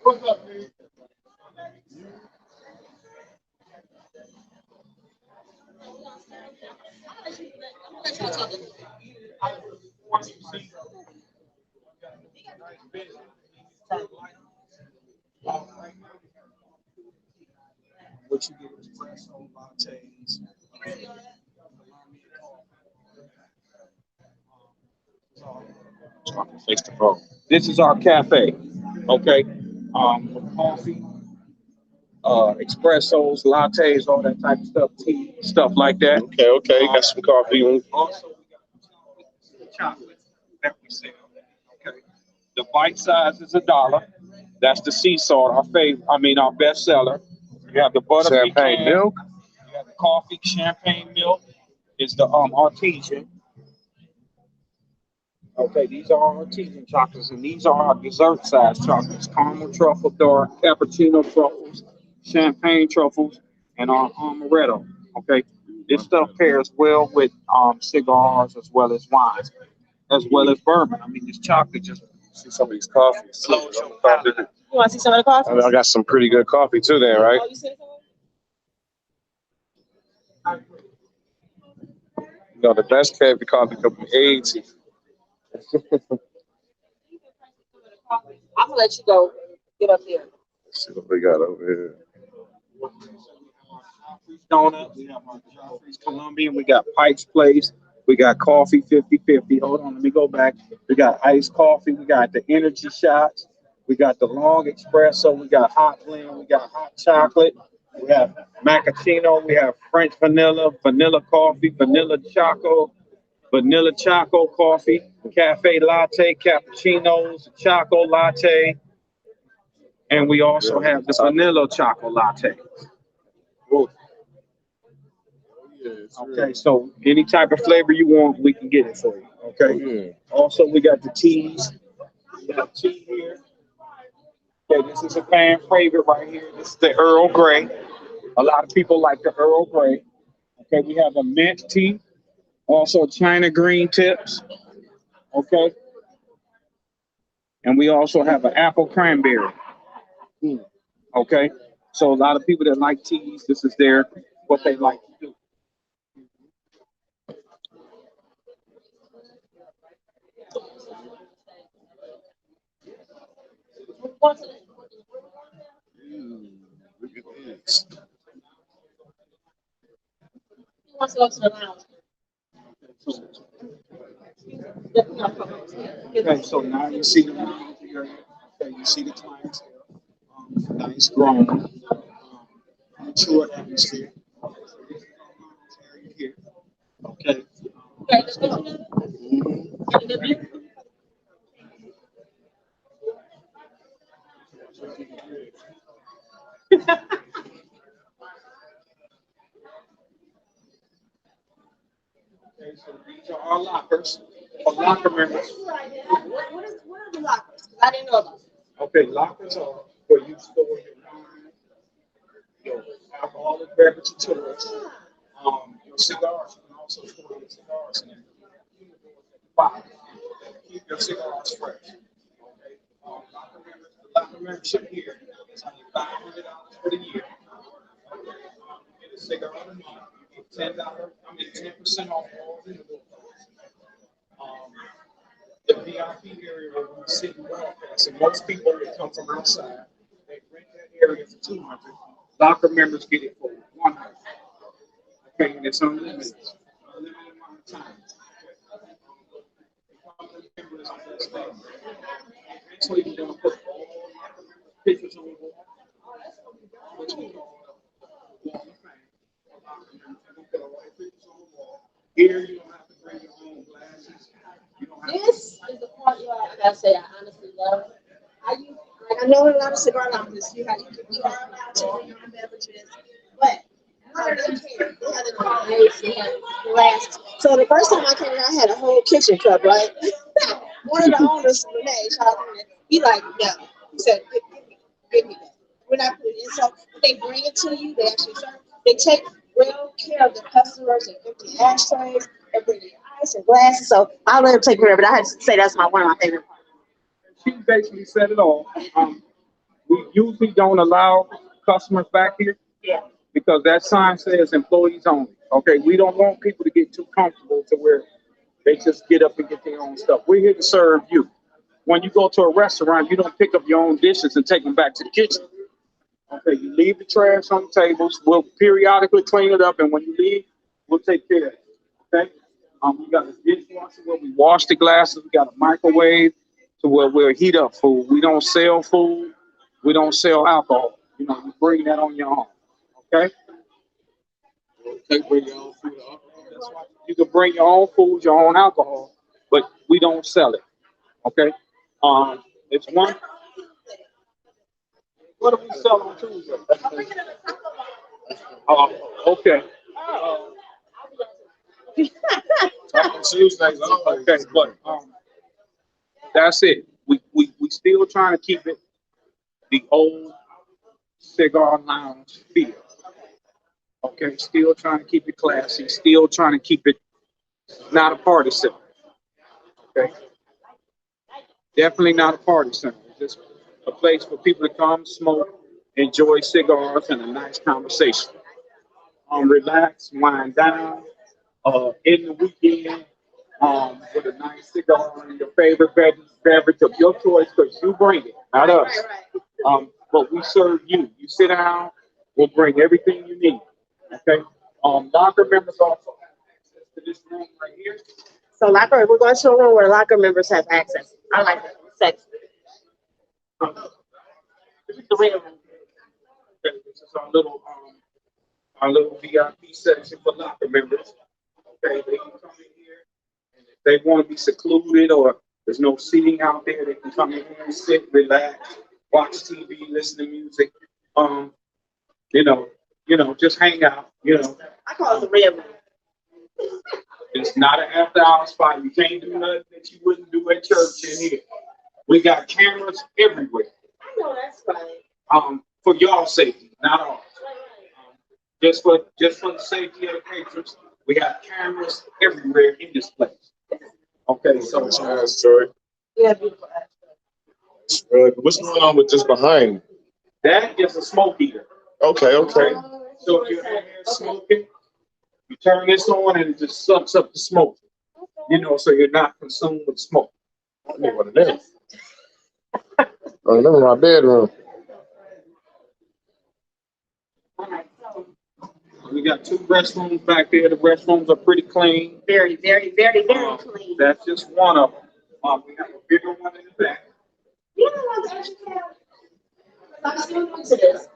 What's up, man? What you get espresso lattes. Face the phone. This is our cafe. Okay. Coffee, espressos, lattes, all that type of stuff, tea, stuff like that. Okay. Got some coffee. Also, we got chocolate that we sell. Okay. The bite size is $1. That's the sea salt, our favorite. Our best seller. You have the butter Champagne pecan, milk. you have the coffee, champagne milk. It's the artesian. Okay, these are our artesian chocolates, and these are our dessert size chocolates: caramel truffle dark, cappuccino truffles, champagne truffles, and our amaretto. Okay, this stuff pairs well with cigars as well as wines, as well as bourbon. I mean, this chocolate just See some of these coffees. Too. blows your palate. You want to see some of the coffee? I mean, I got some pretty good coffee too, then, right? Oh, you see some? You know, the best coffee come from 80. I'm gonna let you go. Get up there. Let's see what we got over here. Donut, we have our Joffrey's Colombian, we got Pike's Place, we got coffee 50-50. Hold on, let me go back. We got iced coffee, we got the energy shots, we got the long espresso, we got hot blend, we got hot chocolate, we have macchiato, we have French vanilla, vanilla coffee, vanilla choco coffee, cafe latte, cappuccinos, choco latte, and we also have the vanilla choco latte. Okay, so any type of flavor you want, we can get it for you. Okay. Also, we got the teas. We got tea here. Okay, this is a fan favorite right here. This is the Earl Grey. A lot of people like the Earl Grey. Okay, we have a mint tea. Also, China green tips. Okay. And we also have an apple cranberry. Okay. So a lot of people that like teas, this is what they like to do. Look at this. Who wants to go to the lounge? Okay, so now you see the lounge area. Okay, you see the clients. Nice grown, mature atmosphere. Area here. Okay. Okay, let's go to the Okay, so these are our lockers for locker members. what are the lockers? I didn't know about this. Okay, lockers are where you store your wine, your alcoholic beverage tours, your cigars. You can also store your cigars in there. Wow. Keep your cigars fresh. Okay. Locker membership here is only $500 for the year. You get a cigar a month. You get $10. 10% off all the the VIP area where we sit and broadcast. And most people that come from outside, they rent that area for $200. Locker members get it for $100. Okay, and it's unlimited. Unlimited amount of time. Members on this thing. Eventually, we're going to put all the pictures on the wall, which we call Wall of Fame. We're going to put all the pictures on the wall. Here, you don't have to bring your own glasses. You don't have This is the part where I gotta say I honestly love. I know in a lot of cigar lounges you are allowed to bring your own beverages, but they care. They had it on ice, they had glass. So the first time I came in, I had a whole kitchen cup, right? One of the owners, Renee, shout out to Renee, he like, no. He said, give me that. We're not putting it in. So they bring it to you, they actually serve. They take well care of the customers and empty ashtrays. They bring you ice and glasses. So I'll let them take care of it. I had to say that's one of my favorite parts. She basically said it all. We usually don't allow customers back here because that sign says employees only. Okay, we don't want people to get too comfortable to where they just get up and get their own stuff. We're here to serve you. When you go to a restaurant, you don't pick up your own dishes and take them back to the kitchen. Okay, you leave the trash on the tables. We'll periodically clean it up, and when you leave, we'll take care of it. Okay. We got a dishwasher where we wash the glasses. We got a microwave to where we'll heat up food. We don't sell food. We don't sell alcohol. You know, you bring that on your own. Okay. Bring your own food and alcohol. That's why you can bring your own food, your own alcohol, but we don't sell it. Okay. It's one. What do we sell on Tuesday? Okay. Tuesdays, Okay, but that's it. We still trying to keep it the old cigar lounge feel. Okay, still trying to keep it classy, still trying to keep it not a party center. Okay, definitely not a party center. It's just a place for people to come, smoke, enjoy cigars, and a nice conversation. Relax, wind down, in the weekend, with a nice cigar and your favorite beverage of your choice, because you bring it, not us. But we serve you. You sit down, we'll bring everything you need. Okay. Locker members also have access to this room right here. So locker, we're going to a room where locker members have access. I like that. Sex. This is the real room. Okay, this is our little VIP section for locker members. Okay, they can come in here, and if they want to be secluded or there's no seating out there, they can come in here and sit, relax, watch TV, listen to music. You know, just hang out. I call it the real room. It's not an after hours spot. You can't do nothing that you wouldn't do at church in here. We got cameras everywhere. I know that's right. For y'all's safety, not ours. Just for the safety of the patrons, we got cameras everywhere in this place. Okay, so Nice, Joy. Yeah, beautiful. What's going on with this behind? that is a smoke eater. Okay, okay. So if you're in here smoking, you turn this on and it just sucks up the smoke. So you're not consumed with smoke. I need one of them. Oh, them in my bedroom. We got 2 restrooms back there. The restrooms are pretty clean. Very, very, very, very clean. That's just one of them. We have a bigger one in the back. You don't want the extra camera. I'm still new to this.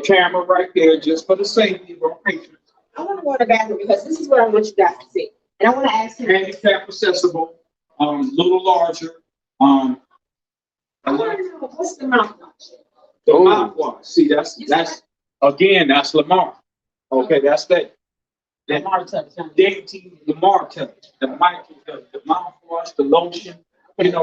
Camera right there just for the safety of our patrons. I want to go in the bathroom because this is what I want you guys to see. And I want to ask you. Handicap accessible, little larger. I want to know what's the mouthwash? The mouthwash. See, that's Lamar. Okay, that's that Lamar touch. dainty Lamar touch. The mouthwash, the lotion.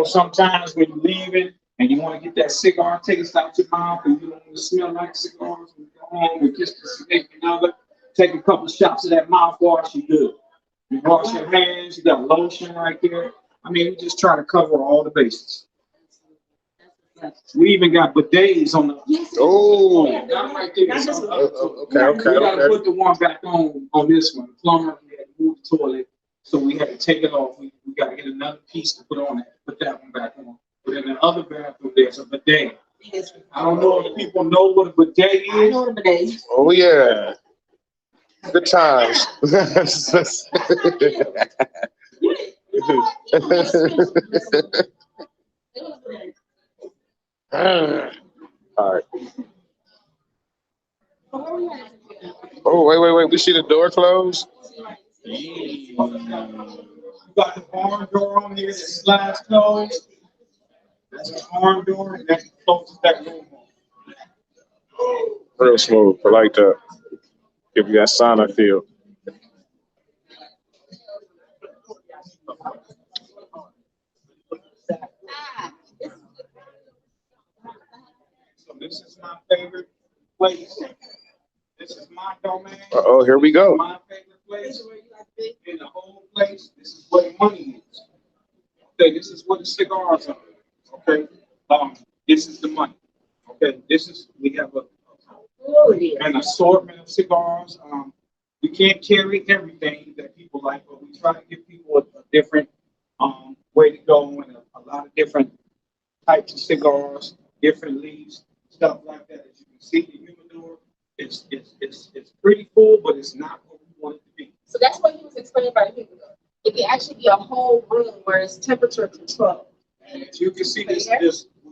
Sometimes when you're leaving and you want to get that cigar taste out your mouth and you don't want to smell like cigars when you go home and kiss the significant other, take a couple of shots of that mouthwash, you're good. You wash your hands, you got lotion right there. We just try to cover all the bases. We even got bidets on the. Oh. Not right there. Okay. We gotta put the one back on this one. Plumber, we had to move the toilet, so we had to take it off. We gotta get another piece to put on it, put that one back on. But in the other bathroom, there's a bidet. I don't know if people know what a bidet is. I know what a bidet is. Oh, yeah. Good times. All right. Oh, wait. We see the door closed? You got the barn door on here that slides closed. That's the barn door, and that closes that room. Real smooth. I like that. Give you that sauna feel. So this is my favorite place. This is my domain. Oh, here we go. My favorite place in the whole place. This is where the money is. Okay, this is where the cigars are. Okay, this is the money. Okay, we have an assortment of cigars. We can't carry everything that people like, but we try to give people a different way to go and a lot of different types of cigars, different leaves, stuff like that. As you can see, the humidor it's pretty full, but it's not what we want it to be. So that's what he was explaining about the humidor. It can actually be a whole room where it's temperature controlled. And as you can see, we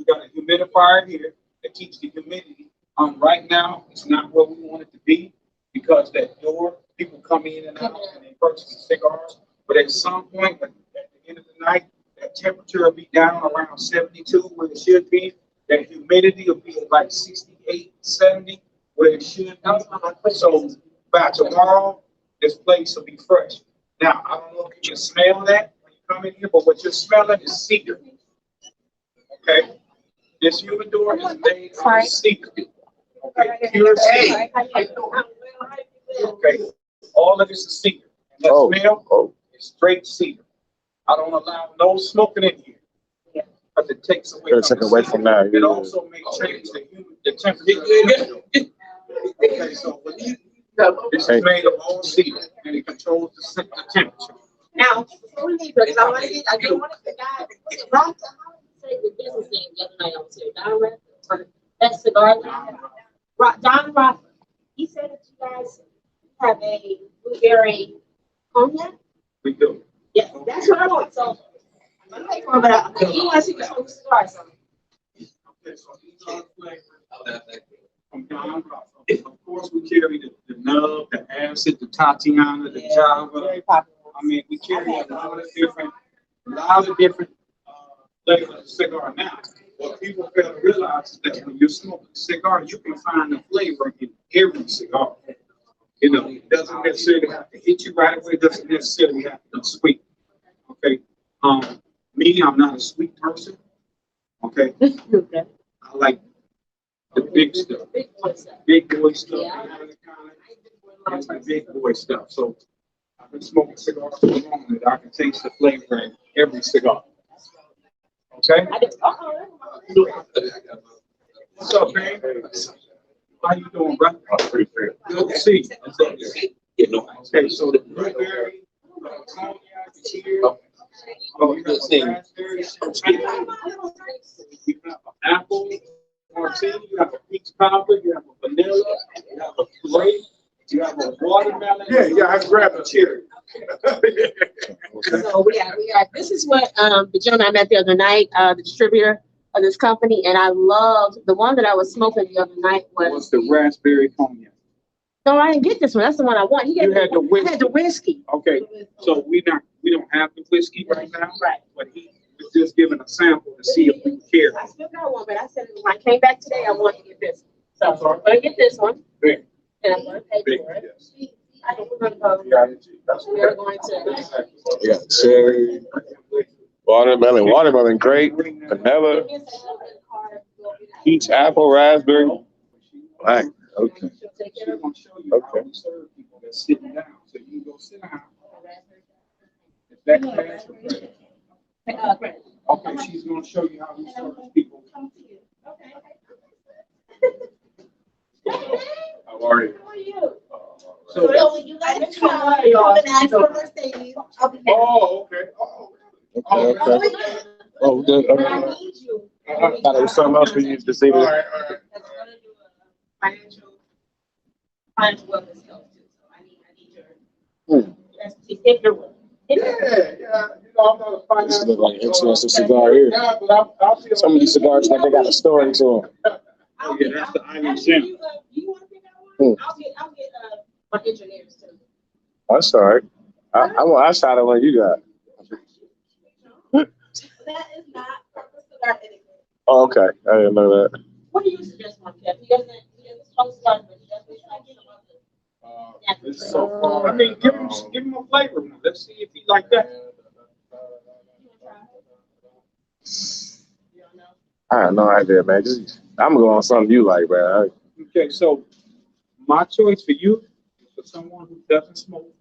got a humidifier here that keeps the humidity. Right now, it's not where we want it to be because that door, people come in and out and they purchase cigars. But at some point, at the end of the night, that temperature will be down around 72 where it should be. That humidity will be at like 68, 70 where it should be. So by tomorrow, this place will be fresh. Now, I don't know if you can smell that when you come in here, but what you're smelling is cedar. Okay? This humidor is made of cedar. Okay, pure cedar. Okay, all of this is cedar. And that smell is straight cedar. I don't allow no smoking in here. Because it takes away from that. It also may change the temperature. Okay, so this is made of all cedar and it controls the temperature. Now, before we leave, because I do want to forget, Ron, how did you say the business name the other night I was here? Don Rath, that cigar line? Don Rath, he said that you guys have a blueberry cognac? We do. Yes, that's what I want, so. I'm gonna take one, but you want to see the whole cigar, so. Okay, so these are flavors from Don Rath. Of course, we carry the nub, the acid, the Tatiana, the Java. Very popular. I mean, we carry a lot of different flavors of cigar now. What people fail to realize is that when you're smoking a cigar, you can find the flavor in every cigar. You know, it doesn't necessarily have to hit you right away. It doesn't necessarily have to be sweet. Okay. Me, I'm not a sweet person. Okay. Okay. I like the big stuff. Big boy stuff. Big boy stuff. Yeah. That's my big boy stuff. So I've been smoking cigars so long that I can taste the flavor in every cigar. Okay? I did, What's up, man? How you doing, bro? Good to see you. Okay, so the blueberry, cognac, cheer. Oh, you got raspberry, you have an apple martini, you have a peach cobbler, you have a vanilla, you have a grape, you have a watermelon. Yeah, I grabbed a cherry. So we are. This is what the gentleman I met the other night, the distributor of this company, and I loved the one that I was smoking the other night was the raspberry cognac. No, I didn't get this one. That's the one I want. You had the whiskey. I had the whiskey. Okay, so we don't have the whiskey right now. Right. But he was just giving a sample to see if we care. I still got one, but I said when I came back today, I wanted to get this. So I'm going to get this one. Big. And I'm going to pay for it. Yes. I think we're going to go. We're going to. Yeah, cherry, watermelon, grape, vanilla, peach, apple, raspberry. Black. Okay. She's going to show you how we serve people that's sitting down. So you can go sit down. Is that cash? Okay, she's going to show you how we serve people. How are you? How are you? So, when you guys come and ask for Mercedes, I'll be there. oh, okay. Okay. Oh, good. But I need you. I thought there was something else we needed to see. All right, all right. That's going to do a financial wellness health too. So I need your expertise if you're willing. Yeah, you know, I'm not a finance. This looks like an interesting cigar here. Yeah, but I'll see Some of these cigars like they got a story to them. Oh, yeah, that's the Island Gem. Do you want to pick out one? I'll get my engineers too. That's all right. I shot the one you got. That is not purpose cigar etiquette. Oh, okay. I didn't know that. What do you suggest, one Kev? He doesn't smoke cigars, but he doesn't try to get him It's so far. I mean, give him a flavor. Let's see if he like that. I have no idea, man. I'm gonna go on something you like, man. Okay, so my choice for you is for someone who doesn't smoke.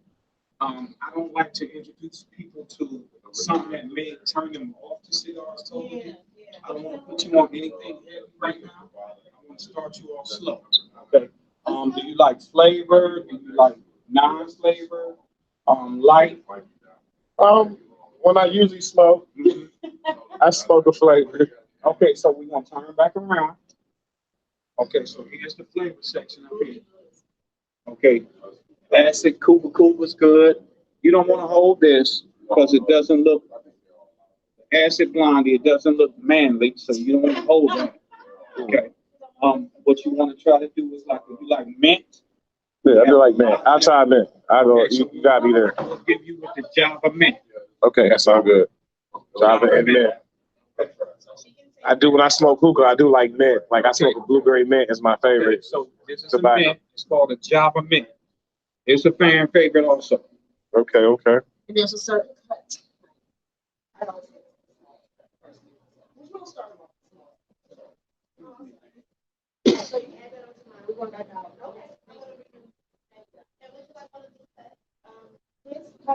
I don't like to introduce people to something that may turn them off to cigars totally. I don't want to put you on anything heavy right now. I want to start you off slow. Okay. Do you like flavor? Do you like non-flavor? Light? When I usually smoke, I smoke a flavor. Okay, so we're gonna turn back around. Okay, so here's the flavor section up here. Okay, acid Cuba's good. You don't want to hold this because it doesn't look acid blondie. It doesn't look manly, so you don't want to hold that. Okay. What you want to try to do is like if you like mint. Yeah, I do like mint. I'll try mint. I go. Okay, so You got me there. I'll give you with the Java mint. Okay, that's all good. Java and mint. I do when I smoke hookah. I do like mint. Like I smoke a blueberry mint is my Okay, favorite. so this is tobacco. a mint. It's called a Java mint. It's a fan favorite also. Okay. And there's a certain cut. I don't know. We'll start them off. So you add that onto mine. We're going back out. Okay. So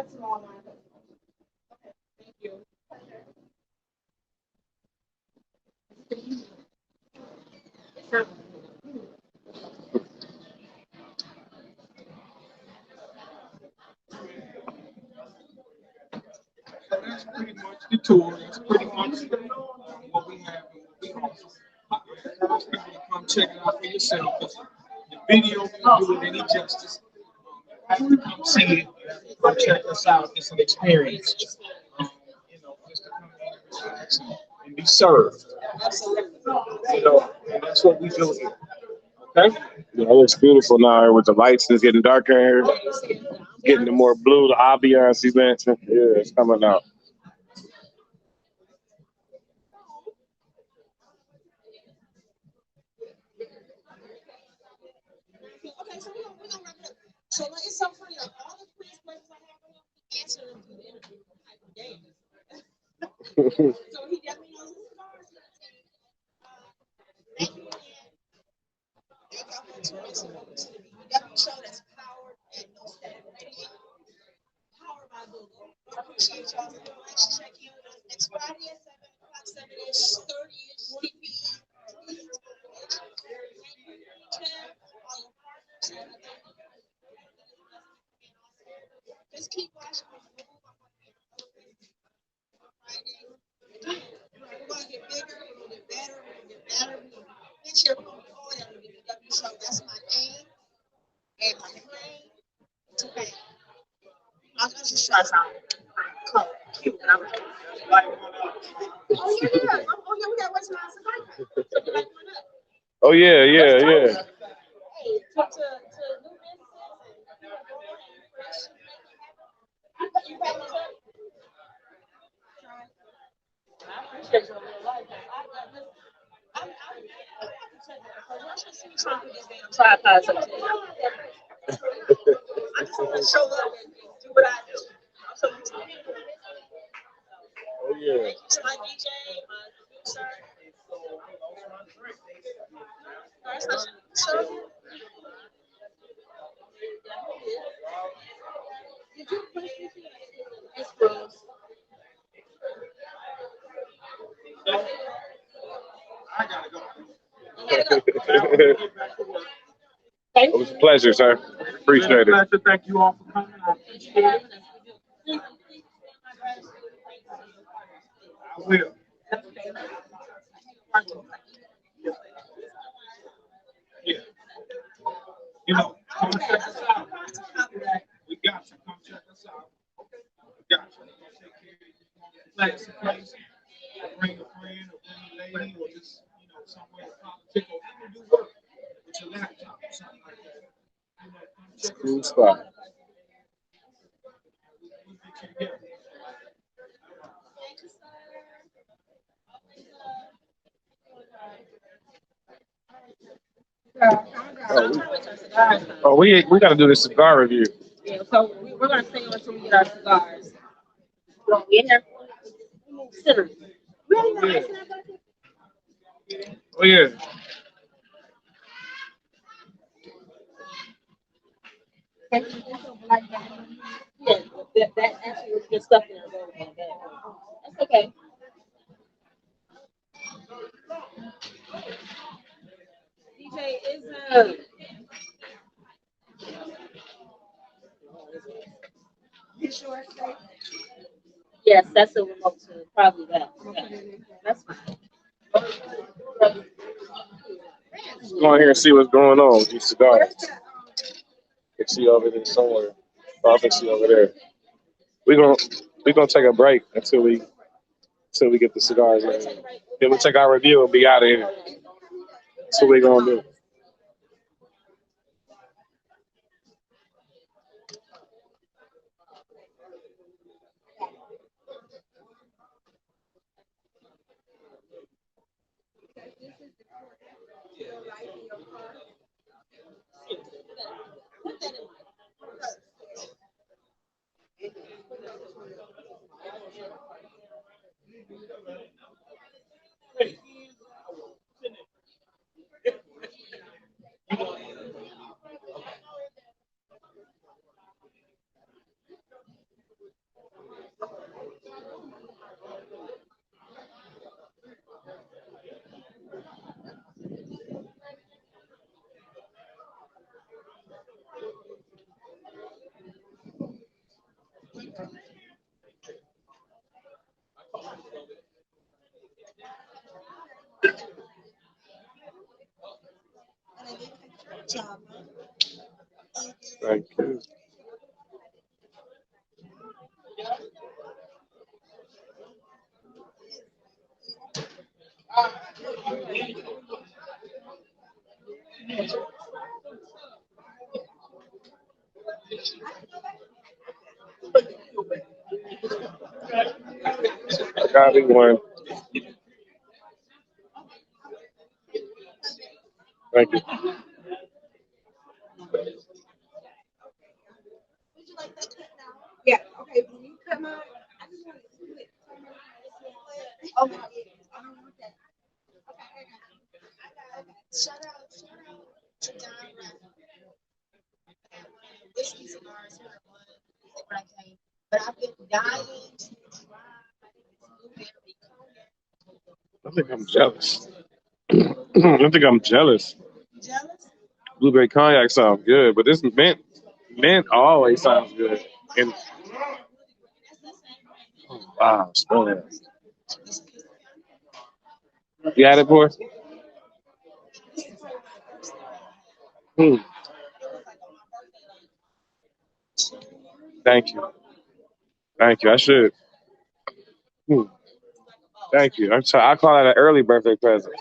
that's pretty much the tour. That's pretty much what we have and what we offer. I encourage people to come check it out for yourself. 'Cause the video won't do it any justice. You have to come see it. Come check us out. It's an experience. Just to come in and relax and be served. And that's what we do here. Okay? Yeah, it looks beautiful now here with the lights. It's getting darker here. Getting the more blue, the ambiance you mentioned. Yeah, it's coming out. Okay, so we're gonna wrap it up. So like, it's so funny, like all the quiz questions I have on him, he answered them through the interview. Like, damn. So he definitely knows his scars. Thank you again. Thank y'all for tuning into the BBW show. That's powered at No Static Radio. Powered by Google. I appreciate y'all so much. Check in with us next Friday at 7 o'clock, 7-ish, 30-ish, CP. Just keep watching. We're gonna get bigger, we're gonna get better, we're gonna get better. This year we're gonna call it the BBW show. That's my aim and my claim to fame. I'm gonna just try something cute. And I'm like, oh yeah, yeah. Oh yeah, we got West Miles tonight. Oh yeah, yeah, yeah. Hey, to new businesses and going and fresh and making happen. You got to I appreciate your real life. I have to check that because once you see Trump with these damn tripods up there, I just want to show up and do what I do. So you tell me. Oh yeah. To my DJ, my producer. So, it's gross. I gotta go. It was a pleasure, sir. Appreciate it. Pleasure. Thank you all for coming. I appreciate it. I will. Yeah. Come check us out. We got you. Come check us out. We got you. Take care of you. Flex the place. Bring a friend or bring a lady or just, somewhere to politic or even do work with your laptop or something like that. Come check us Cool out. spot. We'll get you together. Oh, we got to do this cigar review. Yeah, so we're going to stay on until we get our cigars. Well, we in here. Center. Really? Yeah. Oh yeah. Yeah, that actually was good stuff in there. That's okay. DJ is yes, that's a remote to probably that. Yeah. That's fine. Let's go in here and see what's going on with these cigars. You can see over there somewhere. Oh, I can see over there. We're gonna take a break until we get the cigars in. Then we'll take our review and be out of here. That's what we're gonna do. Thank you. I got it one. Thank you. Yeah. Okay. When you come out, I just want to split. Okay. I don't want that. Shout out to Don Whiskey cigars here in when I came. But I've been dying to try blueberry cognac. I think I'm jealous. I think I'm jealous. Jealous? Blueberry cognac sounds good, but this mint always sounds good. And wow, smell that. You had it for? Hmm. Thank you. Thank you. I should. Hmm. Thank you. I'm sorry. I call that an early birthday present.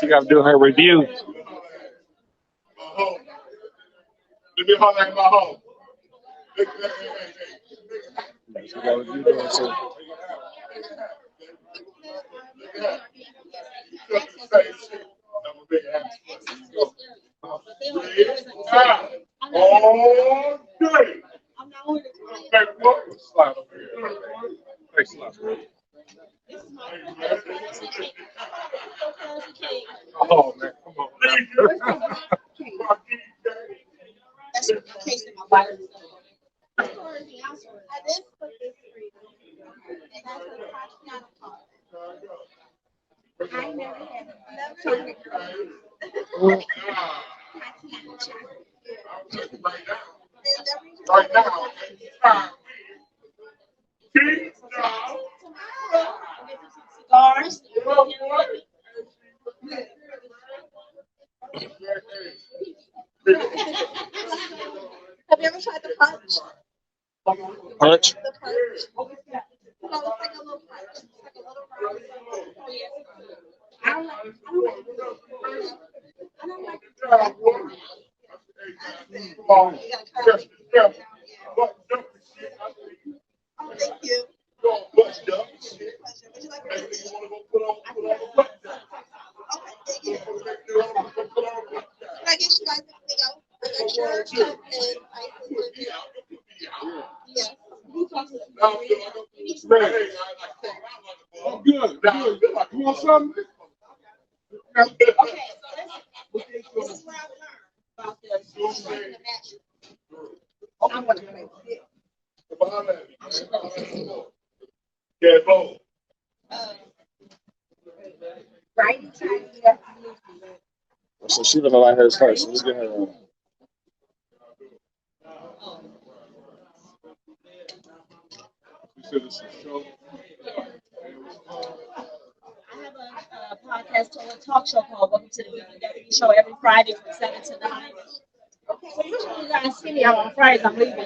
She got to do her review. Let me holler at my home. She got to review doing so. All day. Slide over here. Thanks a lot. Oh man, come on. That's the case in my life. I never had chocolate. Right now. Cigars. Have you ever tried the punch? Punch? The punch. No, it's like a little punch. It's like a little rose. Oh, yes. I don't like it. You gotta try it. Oh, thank you. Would you like a biscuit? Okay, thank you. Can I get you guys anything else? I got yours and ice with you. Yes. I'm good. You want something? Okay, so this is where I learned about the match. I want to play it. Yeah, both. Righty tighty, lefty loosey. So she doesn't like hers first. So let's get her on. You said it's a show. I have a podcast or a talk show called Welcome to the Bbw Show every Friday from 7 to 9. So usually you guys see me out on Fridays. I'm leaving.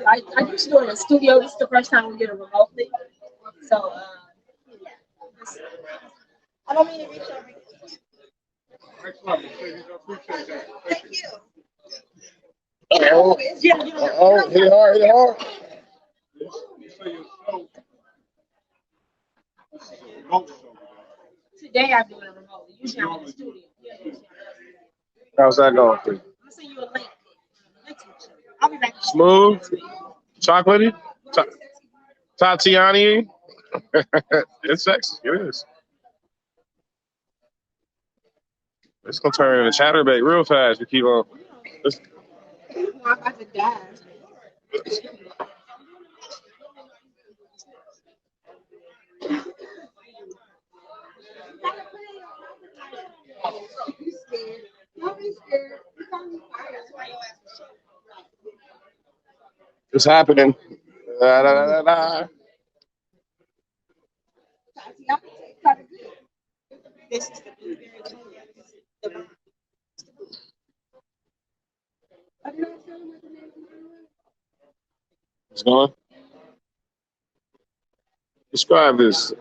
I used to do it in the studio. This is the first time we did it remotely. So, I don't mean to reach over. Thank you. Oh, yeah. hit it hard, hit it hard. Today I'm doing it remotely. Usually I'm in the studio. How's that going for you? I'll send you a link. I'll be back. Smooth? Chocolatey? Tatiani. It's sexy. It is. It's gonna turn into chatterbait real fast. We keep on. It's, I'm about to die. it's happening. Da, da, da, da, da. This is the blueberry cognac. What's going on? Describe this.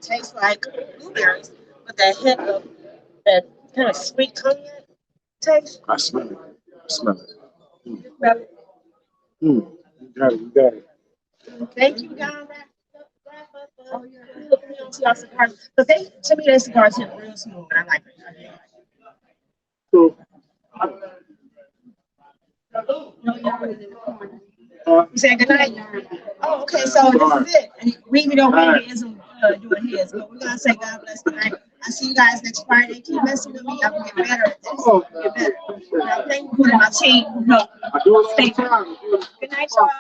Tastes like blueberries with that hint of that kind of sweet cognac taste. I smell it. I smell it. Mm. You got it. You got it. Thank you, guys. Wrap up. Look me onto your cigars. But they, to me, their cigars hit real smooth. And I like it. Cool. You saying good night? Oh, okay. So this is it. And Remy don't Remy isn't doing his, but we're gonna say God bless tonight. I see you guys next Friday. Keep messing with me. I'm gonna get better at this. Get better. Thank you for my team. No, stay tuned. Good night, y'all.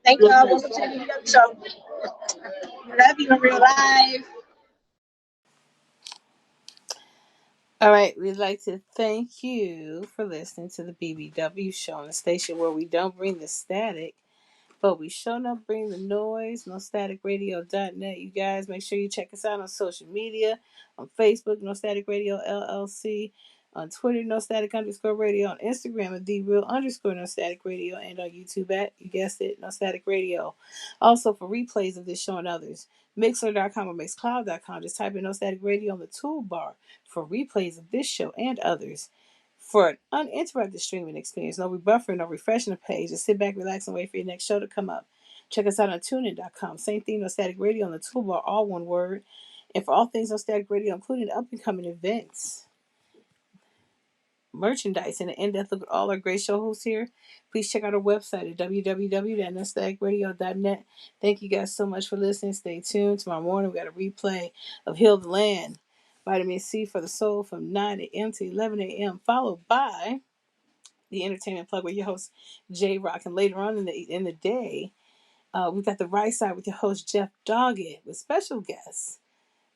Thank y'all. Welcome to the BW Show. Love you in real life. All right, we'd like to thank you for listening to the BBW show on the station where we don't bring the static, but we sure enough bring the noise. NoStaticRadio.net. You guys make sure you check us out on social media, on Facebook, No Static Radio LLC, on Twitter, No Static_Radio, on Instagram at @TheReal_No Static Radio, and on YouTube at, you guessed it, No Static Radio. Also for replays of this show and others, Mixler.com or Mixcloud.com. Just type in No Static Radio on the toolbar for replays of this show and others. For an uninterrupted streaming experience, no rebuffering, no refreshing the page. Just sit back, relax, and wait for your next show to come up. Check us out on TuneIn.com. Same thing, No Static Radio on the toolbar, all one word. And for all things No Static Radio, including up and coming events, merchandise, and an in-depth look at all our great show hosts here, please check out our website at www.nostaticradio.net. Thank you guys so much for listening. Stay tuned. Tomorrow morning, we got a replay of Heal the Land, Vitamin C for the Soul from 9 a.m. to 11 a.m., followed by the Entertainment Plug with your host J Rock, and later on in the day, we've got the Right Side with your host Jeff Doggett with special guests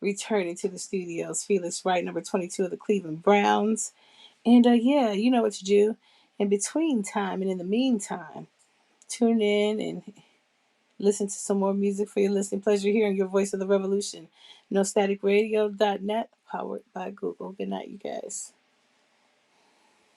returning to the studios, Felix Wright, number 22 of the Cleveland Browns, and yeah, you know what to do. In between time and in the meantime, tune in and listen to some more music for your listening pleasure here on your voice of the revolution. NoStaticRadio.net, powered by Google. Good night, you guys.